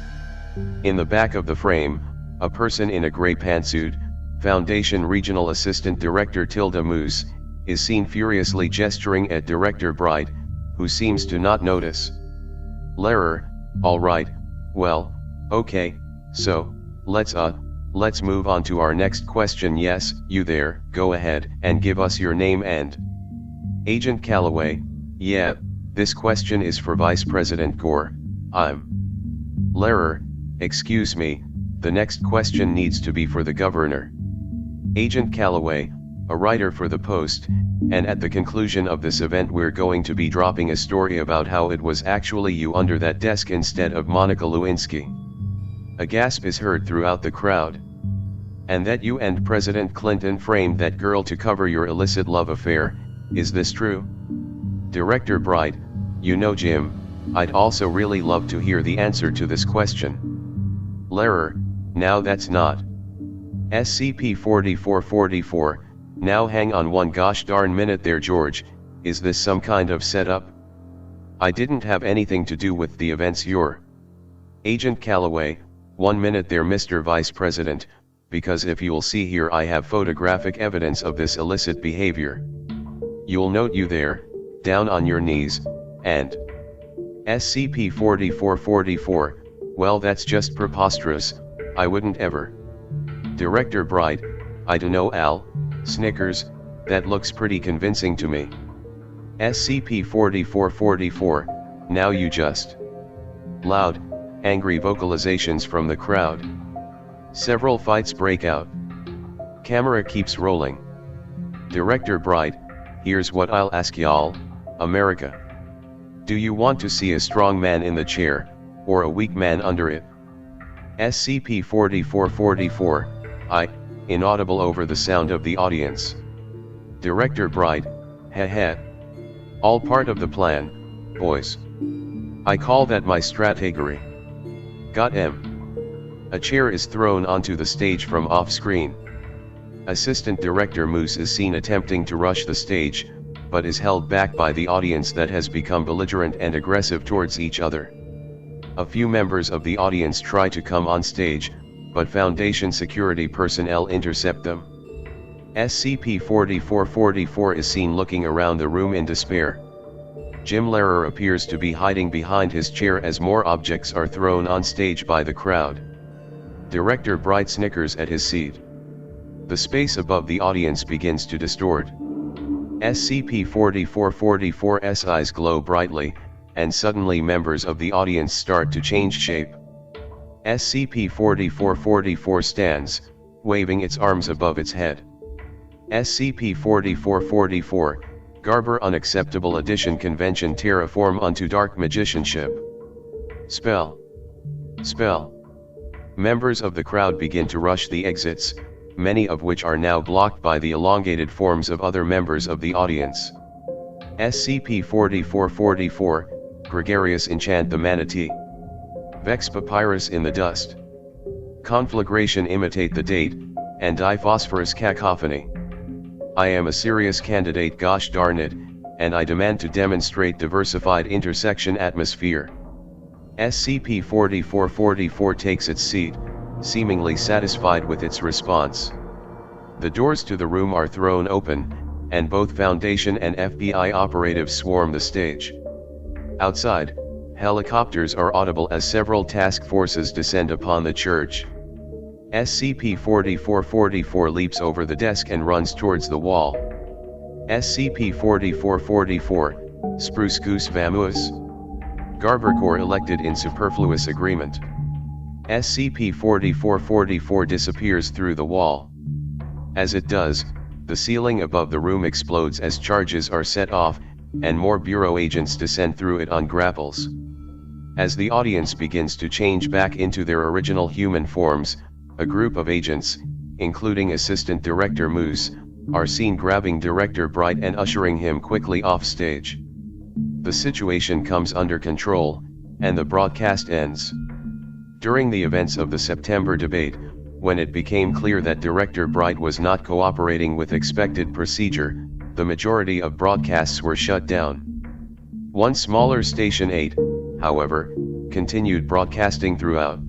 In the back of the frame, a person in a gray pantsuit, Foundation Regional Assistant Director Tilda Moose, is seen furiously gesturing at Director Bright, who seems to not notice. Lehrer, alright, well, okay, so, let's move on to our next question. Yes, you there, go ahead and give us your name and. Agent Calloway, yeah, this question is for Vice President Gore. I'm. Lehrer, excuse me, the next question needs to be for the governor. Agent Calloway, a writer for the Post, and at the conclusion of this event we're going to be dropping a story about how it was actually you under that desk instead of Monica Lewinsky. A gasp is heard throughout the crowd. And that you and President Clinton framed that girl to cover your illicit love affair, is this true? Director Bright, you know Jim, I'd also really love to hear the answer to this question. Lehrer, now that's not. SCP-4444, now hang on one gosh darn minute there George, is this some kind of setup? I didn't have anything to do with the events you're. Agent Calloway, 1 minute there Mr. Vice President, because if you'll see here I have photographic evidence of this illicit behavior. You'll note you there, down on your knees, and. SCP-4444, well that's just preposterous, I wouldn't ever. Director Bright, I dunno Al, snickers, that looks pretty convincing to me. SCP-4444, now you just. Loud, angry vocalizations from the crowd. Several fights break out. Camera keeps rolling. Director Bright, here's what I'll ask y'all, America. Do you want to see a strong man in the chair, or a weak man under it? SCP-4444, inaudible over the sound of the audience. Director Bright, heh. All part of the plan, boys. I call that my strategery. Got 'em. A chair is thrown onto the stage from off-screen. Assistant Director Moose is seen attempting to rush the stage, but is held back by the audience that has become belligerent and aggressive towards each other. A few members of the audience try to come on stage, but Foundation security personnel intercept them. SCP-4444 is seen looking around the room in despair. Jim Lehrer appears to be hiding behind his chair as more objects are thrown on stage by the crowd. Director Bright snickers at his seat. The space above the audience begins to distort. SCP-4444's eyes glow brightly, and suddenly members of the audience start to change shape. SCP-4444 stands, waving its arms above its head. SCP-4444, Garber Unacceptable Addition Convention Terraform unto Dark Magicianship. Spell. Spell. Members of the crowd begin to rush the exits, many of which are now blocked by the elongated forms of other members of the audience. SCP-4444, Gregarious Enchant the Manatee. Vex Papyrus in the Dust. Conflagration Imitate the Date, and Diphosphorus Cacophony. I am a serious candidate, gosh darn it, and I demand to demonstrate diversified intersection atmosphere. SCP-4444 takes its seat, seemingly satisfied with its response. The doors to the room are thrown open, and both Foundation and FBI operatives swarm the stage. Outside, helicopters are audible as several task forces descend upon the church. SCP-4444 leaps over the desk and runs towards the wall. SCP-4444, Spruce Goose Vamoose. Garber Gore elected in superfluous agreement. SCP-4444 disappears through the wall. As it does, the ceiling above the room explodes as charges are set off, and more Bureau agents descend through it on grapples. As the audience begins to change back into their original human forms, a group of agents, including Assistant Director Moose, are seen grabbing Director Bright and ushering him quickly off stage. The situation comes under control, and the broadcast ends. During the events of the September debate, when it became clear that Director Bright was not cooperating with expected procedure, the majority of broadcasts were shut down. One smaller Station 8, however, continued broadcasting throughout.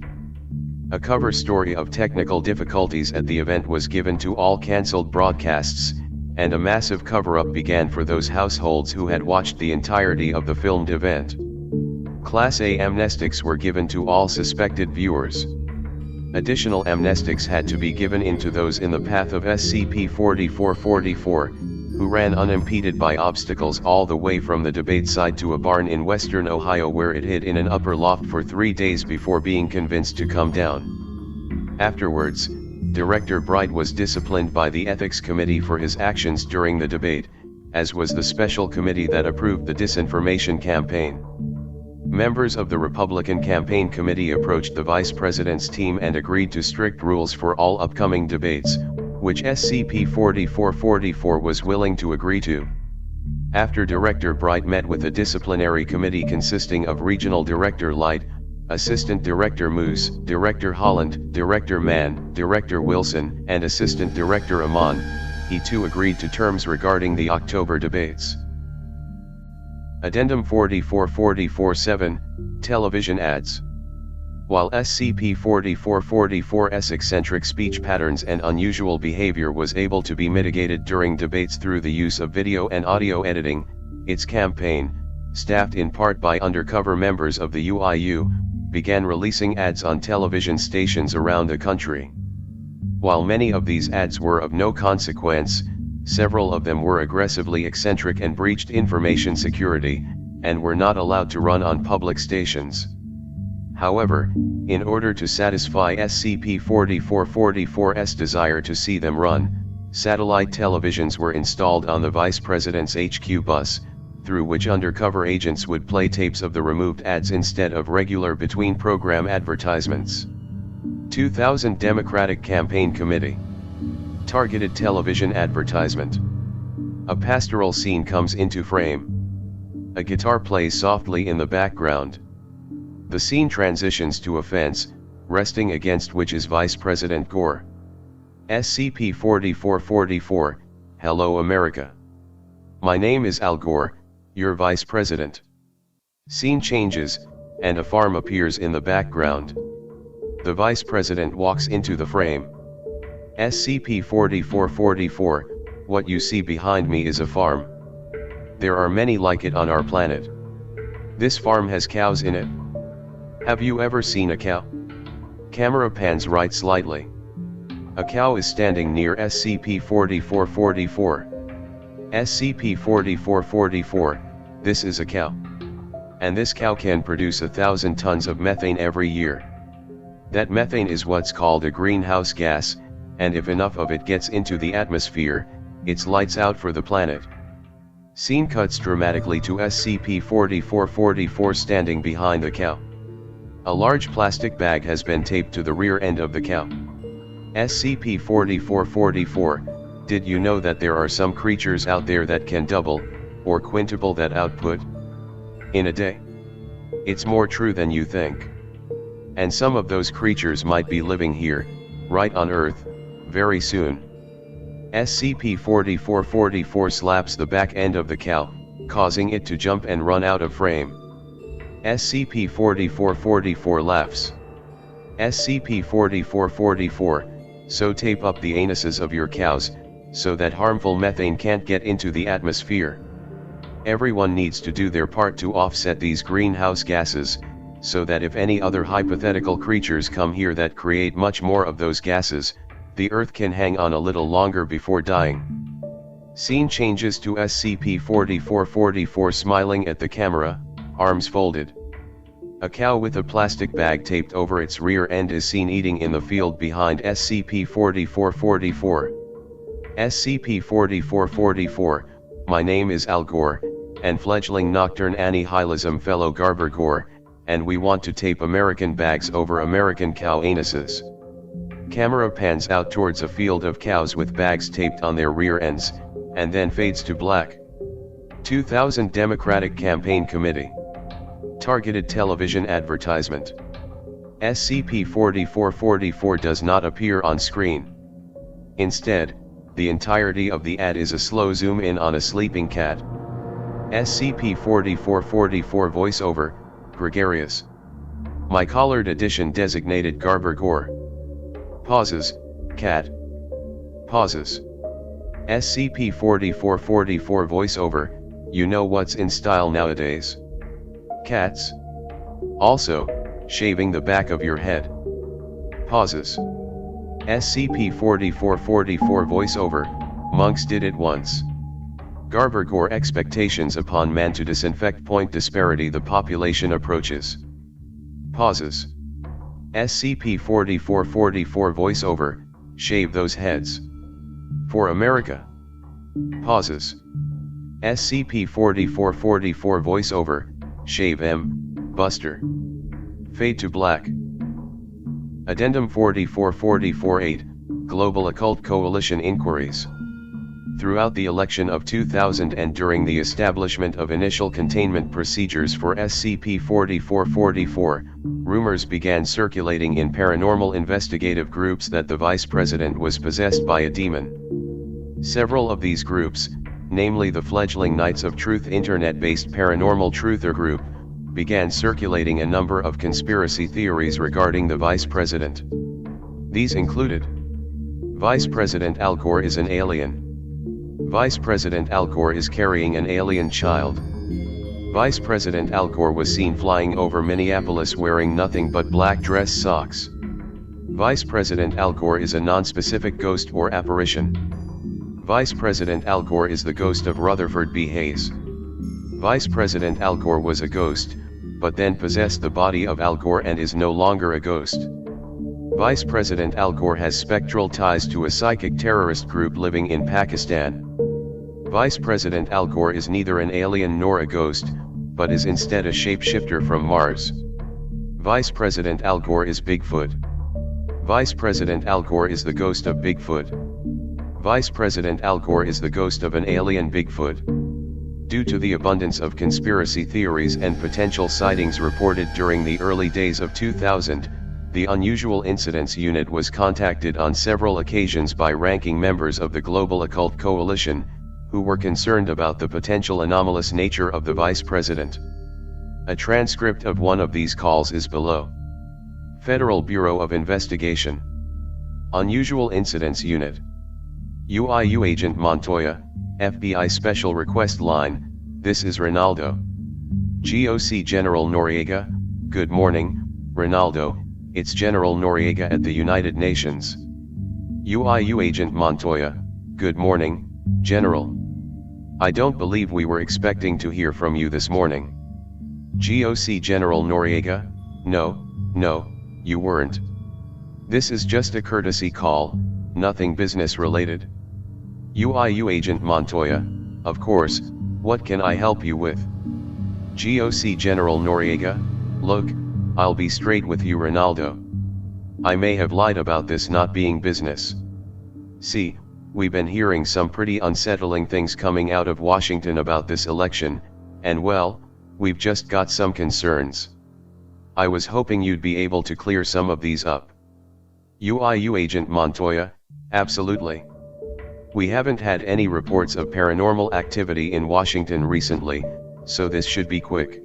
A cover story of technical difficulties at the event was given to all cancelled broadcasts, and a massive cover-up began for those households who had watched the entirety of the filmed event. Class A amnestics were given to all suspected viewers. Additional amnestics had to be given into those in the path of SCP-4444, who ran unimpeded by obstacles all the way from the debate site to a barn in western Ohio, where it hid in an upper loft for 3 days before being convinced to come down. Afterwards, Director Bright was disciplined by the Ethics Committee for his actions during the debate, as was the special committee that approved the Disinformation campaign. Members of the Republican Campaign Committee approached the Vice President's team and agreed to strict rules for all upcoming debates, which SCP-4444 was willing to agree to. After Director Bright met with a disciplinary committee consisting of Regional Director Light, Assistant Director Moose, Director Holland, Director Mann, Director Wilson, and Assistant Director Amon, he too agreed to terms regarding the October debates. Addendum 4444-7, Television Ads. While SCP-4444's eccentric speech patterns and unusual behavior was able to be mitigated during debates through the use of video and audio editing, its campaign, staffed in part by undercover members of the UIU, began releasing ads on television stations around the country. While many of these ads were of no consequence, several of them were aggressively eccentric and breached information security, and were not allowed to run on public stations. However, in order to satisfy SCP-4444's desire to see them run, satellite televisions were installed on the Vice President's HQ bus, through which undercover agents would play tapes of the removed ads instead of regular between-program advertisements. 2000 Democratic Campaign Committee. Targeted television advertisement. A pastoral scene comes into frame. A guitar plays softly in the background. The scene transitions to a fence, resting against which is Vice President Gore. SCP-4444, Hello America. My name is Al Gore, your Vice President. Scene changes, and a farm appears in the background. The Vice President walks into the frame. SCP-4444, what you see behind me is a farm. There are many like it on our planet. This farm has cows in it. Have you ever seen a cow? Camera pans right slightly. A cow is standing near SCP-4444. SCP-4444, this is a cow. And this cow can produce 1,000 tons of methane every year. That methane is what's called a greenhouse gas, and if enough of it gets into the atmosphere, it's lights out for the planet. Scene cuts dramatically to SCP-4444 standing behind the cow. A large plastic bag has been taped to the rear end of the cow. SCP-4444, did you know that there are some creatures out there that can double, or quintuple that output in a day? It's more true than you think. And some of those creatures might be living here, right on Earth, very soon. SCP-4444 slaps the back end of the cow, causing it to jump and run out of frame. SCP-4444 laughs. SCP-4444, so tape up the anuses of your cows, so that harmful methane can't get into the atmosphere. Everyone needs to do their part to offset these greenhouse gases, so that if any other hypothetical creatures come here that create much more of those gases, the Earth can hang on a little longer before dying. Scene changes to SCP-4444 smiling at the camera, arms folded. A cow with a plastic bag taped over its rear end is seen eating in the field behind SCP-4444. SCP-4444, my name is Al Gore, and fledgling nocturne annihilism fellow Garber Gore, and we want to tape American bags over American cow anuses. Camera pans out towards a field of cows with bags taped on their rear ends, and then fades to black. 2000 Democratic Campaign Committee. Targeted television advertisement. SCP-4444 does not appear on screen. Instead, the entirety of the ad is a slow zoom in on a sleeping cat. SCP-4444 voiceover, gregarious. My collared edition designated Garber Gore. Pauses, cat. Pauses. SCP-4444 voiceover, you know what's in style nowadays. Cats. Also, shaving the back of your head. Pauses. SCP-4444 voiceover, monks did it once. Garber Gore expectations upon man to disinfect point disparity the population approaches. Pauses. SCP-4444 voiceover, shave those heads. For America. Pauses. SCP-4444 voiceover, shave M, Buster. Fade to black. Addendum 44448, Global Occult Coalition Inquiries. Throughout the election of 2000 and during the establishment of initial containment procedures for SCP-4444, rumors began circulating in paranormal investigative groups that the Vice President was possessed by a demon. Several of these groups, namely the fledgling Knights of Truth internet-based Paranormal Truther Group, began circulating a number of conspiracy theories regarding the Vice President. These included: Vice President Al Gore is an alien. Vice President Al Gore is carrying an alien child. Vice President Al Gore was seen flying over Minneapolis wearing nothing but black dress socks. Vice President Al Gore is a non-specific ghost or apparition. Vice President Al Gore is the ghost of Rutherford B. Hayes. Vice President Al Gore was a ghost, but then possessed the body of Al Gore and is no longer a ghost. Vice President Al Gore has spectral ties to a psychic terrorist group living in Pakistan. Vice President Al Gore is neither an alien nor a ghost, but is instead a shapeshifter from Mars. Vice President Al Gore is Bigfoot. Vice President Al Gore is the ghost of Bigfoot. Vice President Al Gore is the ghost of an alien Bigfoot. Due to the abundance of conspiracy theories and potential sightings reported during the early days of 2000, the Unusual Incidents Unit was contacted on several occasions by ranking members of the Global Occult Coalition, who were concerned about the potential anomalous nature of the Vice President. A transcript of one of these calls is below. Federal Bureau of Investigation. Unusual Incidents Unit. UIU Agent Montoya, FBI Special Request Line, this is Ronaldo. GOC General Noriega, good morning, Ronaldo, it's General Noriega at the United Nations. UIU Agent Montoya, good morning, General. I don't believe we were expecting to hear from you this morning. GOC General Noriega, no, you weren't. This is just a courtesy call, Nothing business related? UIU Agent Montoya, of course, what can I help you with? GOC General Noriega, look, I'll be straight with you, Ronaldo. I may have lied about this not being business. See, we've been hearing some pretty unsettling things coming out of Washington about this election, and well, we've just got some concerns. I was hoping you'd be able to clear some of these up. UIU Agent Montoya, absolutely. We haven't had any reports of paranormal activity in Washington recently, so this should be quick.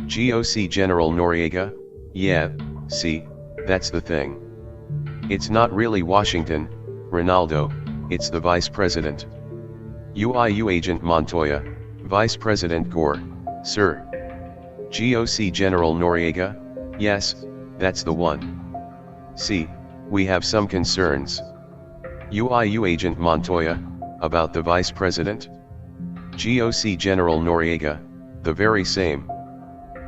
GOC General Noriega, yeah, see, that's the thing. It's not really Washington, Ronaldo, it's the Vice President. UIU Agent Montoya, Vice President Gore, sir. GOC General Noriega, yes, that's the one. See, we have some concerns. UIU Agent Montoya, about the Vice President? GOC General Noriega, the very same.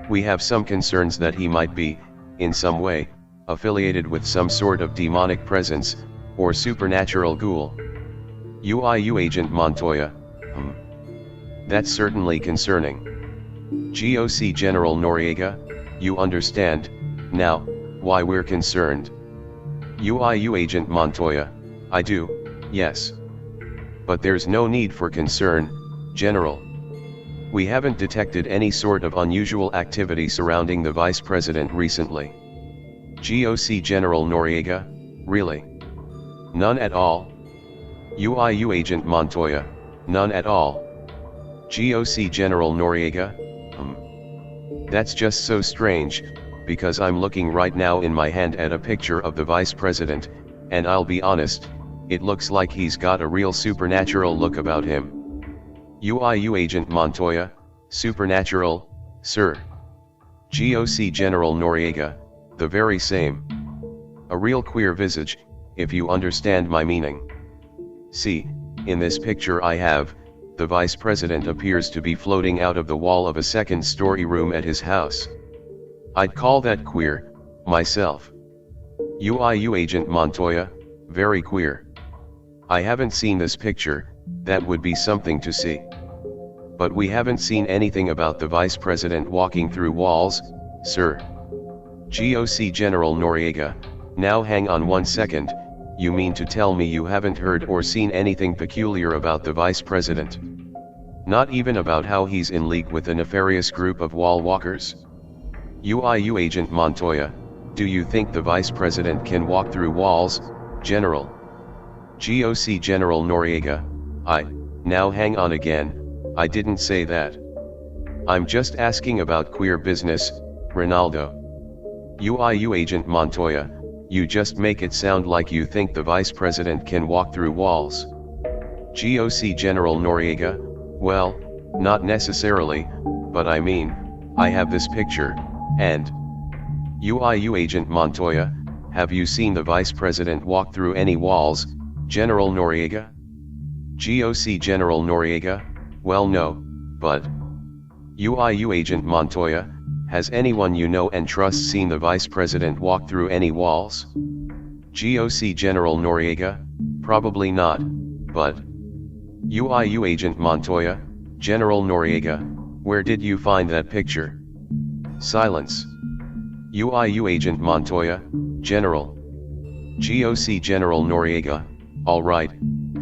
We have some concerns that he might be, in some way, affiliated with some sort of demonic presence, or supernatural ghoul. UIU Agent Montoya, that's certainly concerning. GOC General Noriega, you understand, now, why we're concerned. UIU Agent Montoya, I do, yes. But there's no need for concern, General. We haven't detected any sort of unusual activity surrounding the Vice President recently. GOC General Noriega, really? None at all? UIU Agent Montoya, none at all? GOC General Noriega, That's just so strange, because I'm looking right now in my hand at a picture of the Vice President, and I'll be honest, it looks like he's got a real supernatural look about him. UIU Agent Montoya, supernatural, sir. GOC General Noriega, the very same. A real queer visage, if you understand my meaning. See, in this picture I have, the Vice President appears to be floating out of the wall of a second-story room at his house. I'd call that queer, myself. UIU Agent Montoya, very queer. I haven't seen this picture, that would be something to see. But we haven't seen anything about the Vice President walking through walls, sir. GOC General Noriega, now hang on one second, you mean to tell me you haven't heard or seen anything peculiar about the Vice President? Not even about how he's in league with a nefarious group of wall walkers? UIU Agent Montoya, do you think the Vice President can walk through walls, General? GOC General Noriega, now hang on again, I didn't say that. I'm just asking about queer business, Ronaldo. UIU Agent Montoya, you just make it sound like you think the Vice President can walk through walls. GOC General Noriega, well, not necessarily, but I mean, I have this picture, and... UIU Agent Montoya, have you seen the Vice President walk through any walls, General Noriega? GOC General Noriega, well no, but... UIU Agent Montoya, has anyone you know and trust seen the Vice President walk through any walls? GOC General Noriega, probably not, but... UIU Agent Montoya, General Noriega, where did you find that picture? Silence. UIU Agent Montoya, General. GOC General Noriega, alright,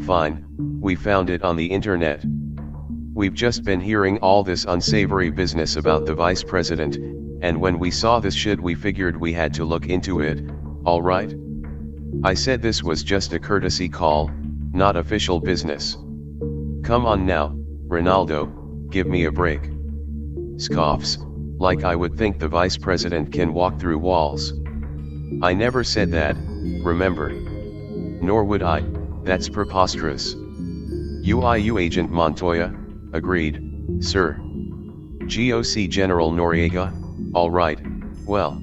fine, we found it on the internet. We've just been hearing all this unsavory business about the Vice President, and when we saw this shit we figured we had to look into it, alright? I said this was just a courtesy call, not official business. Come on now, Ronaldo, give me a break. Scoffs, like I would think the Vice President can walk through walls. I never said that, remember. Nor would I, that's preposterous. UIU Agent Montoya, agreed, sir. GOC General Noriega, alright, well.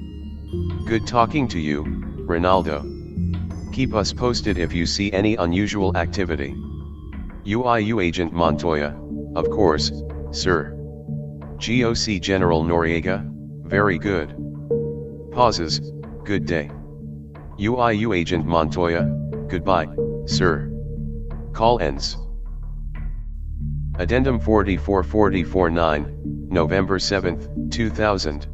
Good talking to you, Ronaldo. Keep us posted if you see any unusual activity. UIU Agent Montoya, of course, sir. GOC General Noriega, very good. Pauses, good day. UIU Agent Montoya, Goodbye, sir. Call ends. Addendum 4444-9, November 7, 2000.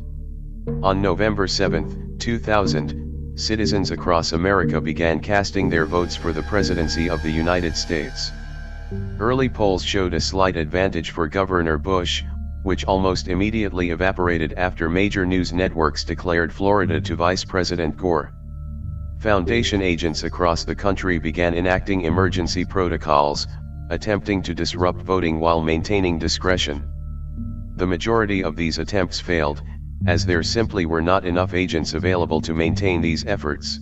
On November 7, 2000, citizens across America began casting their votes for the presidency of the United States. Early polls showed a slight advantage for Governor Bush, which almost immediately evaporated after major news networks declared Florida to Vice President Gore. Foundation agents across the country began enacting emergency protocols, attempting to disrupt voting while maintaining discretion. The majority of these attempts failed, as there simply were not enough agents available to maintain these efforts.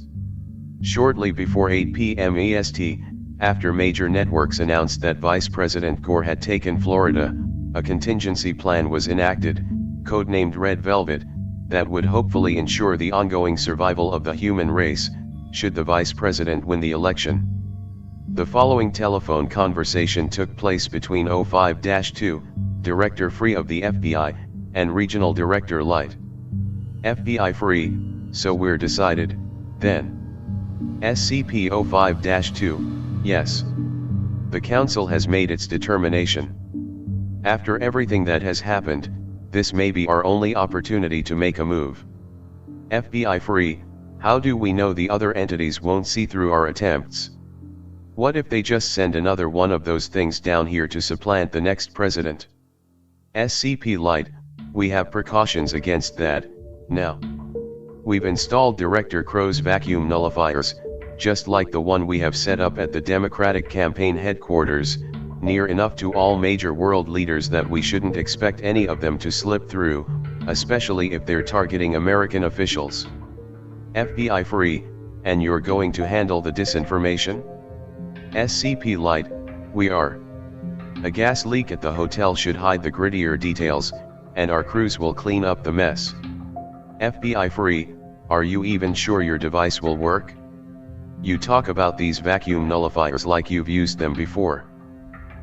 Shortly before 8 p.m. EST, after major networks announced that Vice President Gore had taken Florida, a contingency plan was enacted, codenamed Red Velvet, that would hopefully ensure the ongoing survival of the human race, should the Vice President win the election. The following telephone conversation took place between 05-2, Director Free of the FBI, and Regional Director Light. FBI Free, so we're decided, then. SCP-05-2, yes. The Council has made its determination. After everything that has happened, this may be our only opportunity to make a move. FBI Free, how do we know the other entities won't see through our attempts? What if they just send another one of those things down here to supplant the next president? SCP Light, we have precautions against that, now. We've installed Director Crow's vacuum nullifiers, just like the one we have set up at the Democratic campaign headquarters, near enough to all major world leaders that we shouldn't expect any of them to slip through, especially if they're targeting American officials. FBI Free, and you're going to handle the disinformation? SCP Light, we are. A gas leak at the hotel should hide the grittier details, and our crews will clean up the mess. FBI Free, are you even sure your device will work? You talk about these vacuum nullifiers like you've used them before.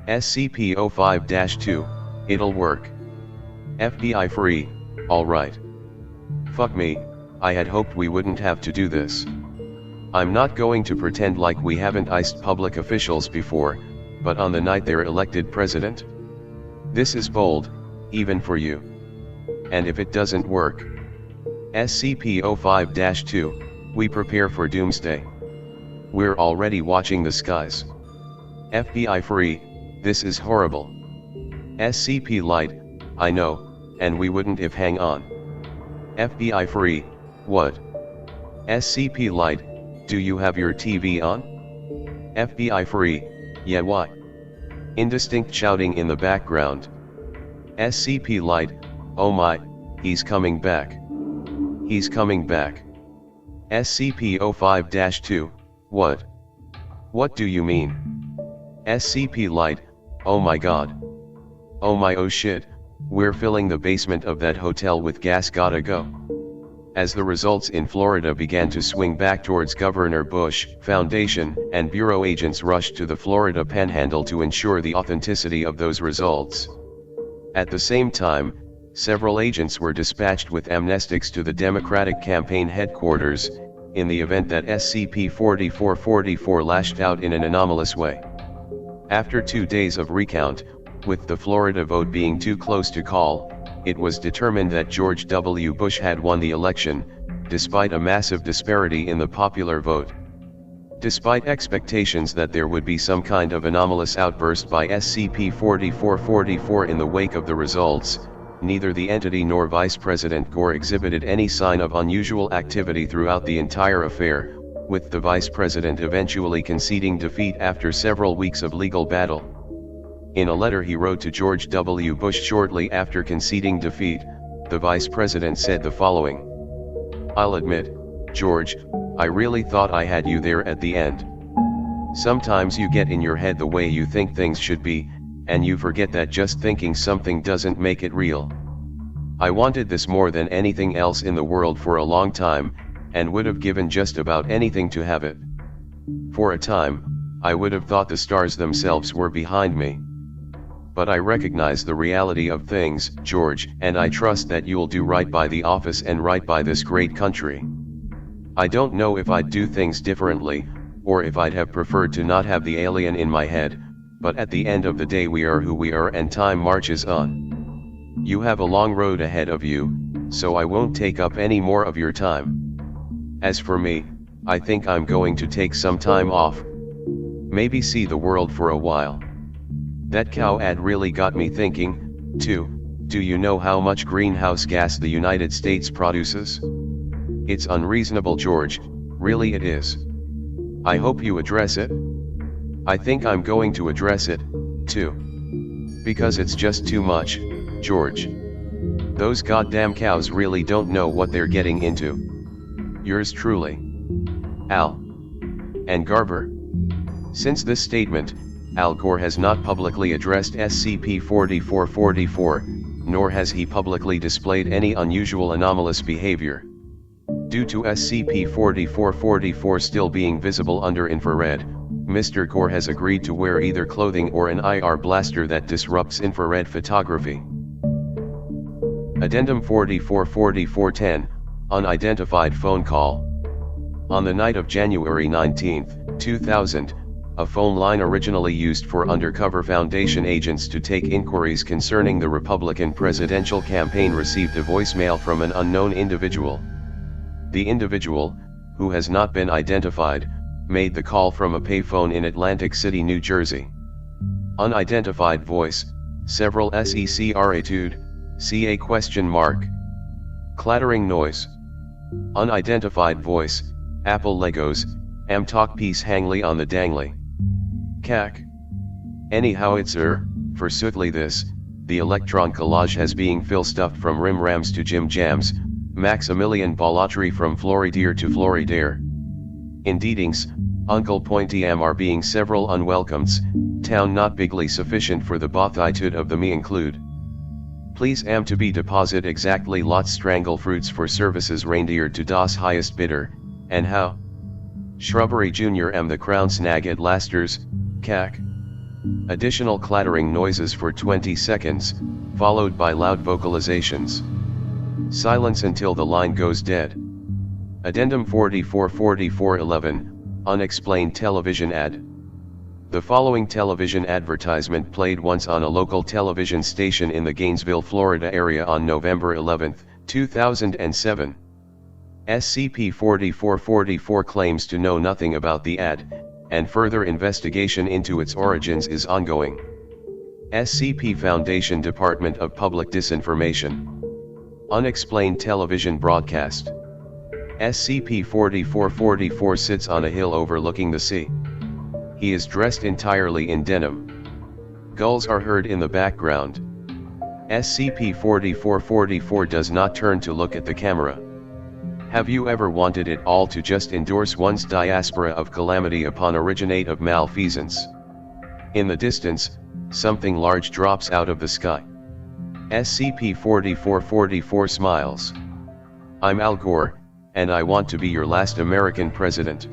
SCP-05-2, it'll work. FBI Free, alright. Fuck me, I had hoped we wouldn't have to do this. I'm not going to pretend like we haven't iced public officials before, but on the night they're elected president? This is bold, even for you. And if it doesn't work? SCP-05-2, we prepare for doomsday. We're already watching the skies. FBI Free, this is horrible. SCP Light, I know, and we wouldn't if hang on. FBI Free, what? SCP Light, do you have your TV on? FBI Free, yeah why? Indistinct shouting in the background. SCP Light, oh my, he's coming back. He's coming back. SCP-05-2, what? What do you mean? SCP Light, oh my god. Oh my oh shit, we're filling the basement of that hotel with gas, gotta go. As the results in Florida began to swing back towards Governor Bush, Foundation, and Bureau agents rushed to the Florida Panhandle to ensure the authenticity of those results. At the same time, several agents were dispatched with amnestics to the Democratic campaign headquarters, in the event that SCP-4444 lashed out in an anomalous way. After 2 days of recount, with the Florida vote being too close to call, it was determined that George W. Bush had won the election, despite a massive disparity in the popular vote. Despite expectations that there would be some kind of anomalous outburst by SCP-4444 in the wake of the results, neither the entity nor Vice President Gore exhibited any sign of unusual activity throughout the entire affair, with the Vice President eventually conceding defeat after several weeks of legal battle. In a letter he wrote to George W. Bush shortly after conceding defeat, the Vice President said the following: "I'll admit, George, I really thought I had you there at the end. Sometimes you get in your head the way you think things should be, and you forget that just thinking something doesn't make it real. I wanted this more than anything else in the world for a long time, and would have given just about anything to have it. For a time, I would have thought the stars themselves were behind me. But I recognize the reality of things, George, and I trust that you'll do right by the office and right by this great country. I don't know if I'd do things differently, or if I'd have preferred to not have the alien in my head, but at the end of the day we are who we are and time marches on. You have a long road ahead of you, so I won't take up any more of your time. As for me, I think I'm going to take some time off. Maybe see the world for a while. That cow ad really got me thinking, too. Do you know how much greenhouse gas the United States produces? It's unreasonable, George, really it is. I hope you address it. I think I'm going to address it, too. Because it's just too much, George. Those goddamn cows really don't know what they're getting into. Yours truly, Al. And Garber. Since this statement, Al Gore has not publicly addressed SCP-4444, nor has he publicly displayed any unusual anomalous behavior. Due to SCP-4444 still being visible under infrared, Mr. Gore has agreed to wear either clothing or an IR blaster that disrupts infrared photography. Addendum 444410, Unidentified Phone Call. On the night of January 19, 2000, a phone line originally used for undercover Foundation agents to take inquiries concerning the Republican presidential campaign received a voicemail from an unknown individual. The individual, who has not been identified, made the call from a payphone in Atlantic City, New Jersey. Unidentified voice, several SECRAtude, CA question mark. Clattering noise. Unidentified voice, Apple Legos, talk piece hangly on the dangly. Cack. Anyhow it's forsoothly this, the electron collage has being fill stuffed from rim rams to Jim Jams, Maximilian Ballatry from Floridear to Floridaire. Indeedings, Uncle Pointy are being several unwelcomes, town not bigly sufficient for the bothitude of the me include. Please to be deposit exactly lots strangle fruits for services reindeer to das highest bidder, and how? Shrubbery Jr. The crown snag at lasters, cack. Additional clattering noises for 20 seconds, followed by loud vocalizations. Silence until the line goes dead. Addendum 444411, Unexplained television ad. The following television advertisement played once on a local television station in the Gainesville, Florida area on November 11, 2007. SCP-4444 claims to know nothing about the ad, and further investigation into its origins is ongoing. SCP Foundation Department of Public Disinformation. Unexplained television broadcast. SCP-4444 sits on a hill overlooking the sea. He is dressed entirely in denim. Gulls are heard in the background. SCP-4444 does not turn to look at the camera. Have you ever wanted it all to just endorse one's diaspora of calamity upon originate of malfeasance? In the distance, something large drops out of the sky. SCP-4444 smiles. I'm Al Gore, and I want to be your last American president.